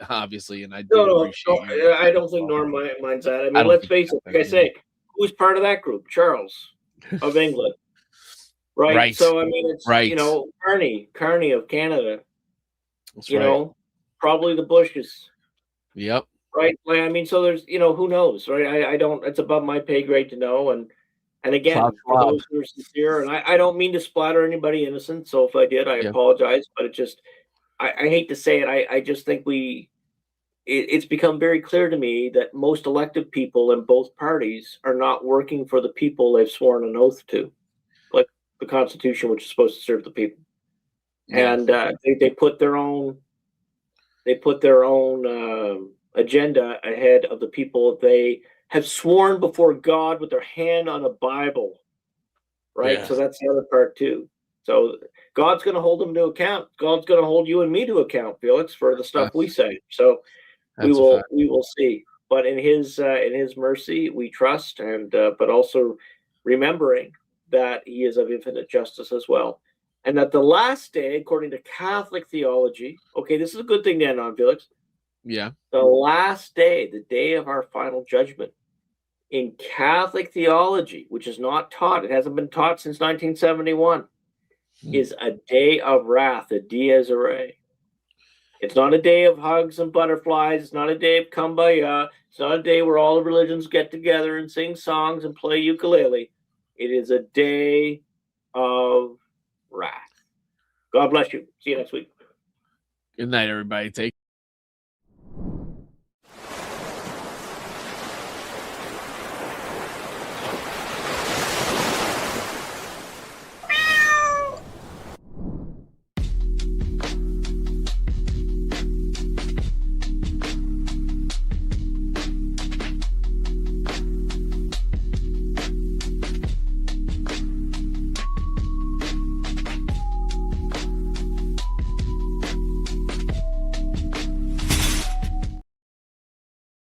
obviously, and I do appreciate you. I don't think Norm minds that. I mean, let's face it. Like I say, who's part of that group? Charles of England, right? So I mean, it's Carney of Canada. That's probably the Bushes. Yep. Right. I mean, so there's who knows, right? I don't. It's above my pay grade to know, and again, for those who are sincere, and I don't mean to splatter anybody innocent. So if I did, I apologize. But it just, I hate to say it. I just think it's become very clear to me that most elected people in both parties are not working for the people they've sworn an oath to, like the Constitution, which is supposed to serve the people. Yeah. And they put their own agenda ahead of the people they have sworn before God with their hand on a Bible, right? Yeah. So that's the other part too. So God's going to hold them to account. God's going to hold you and me to account, Felix, for the stuff we say. So we will see. But in His mercy, we trust, and but also remembering that He is of infinite justice as well, and that the last day, according to Catholic theology, okay, this is a good thing to end on, Felix. Yeah. The last day, the day of our final judgment, in Catholic theology, which is not taught, it hasn't been taught since 1971, is a day of wrath, a dies irae. It's not a day of hugs and butterflies. It's not a day of kumbaya. It's not a day where all the religions get together and sing songs and play ukulele. It is a day of wrath. God bless you. See you next week. Good night, everybody. Take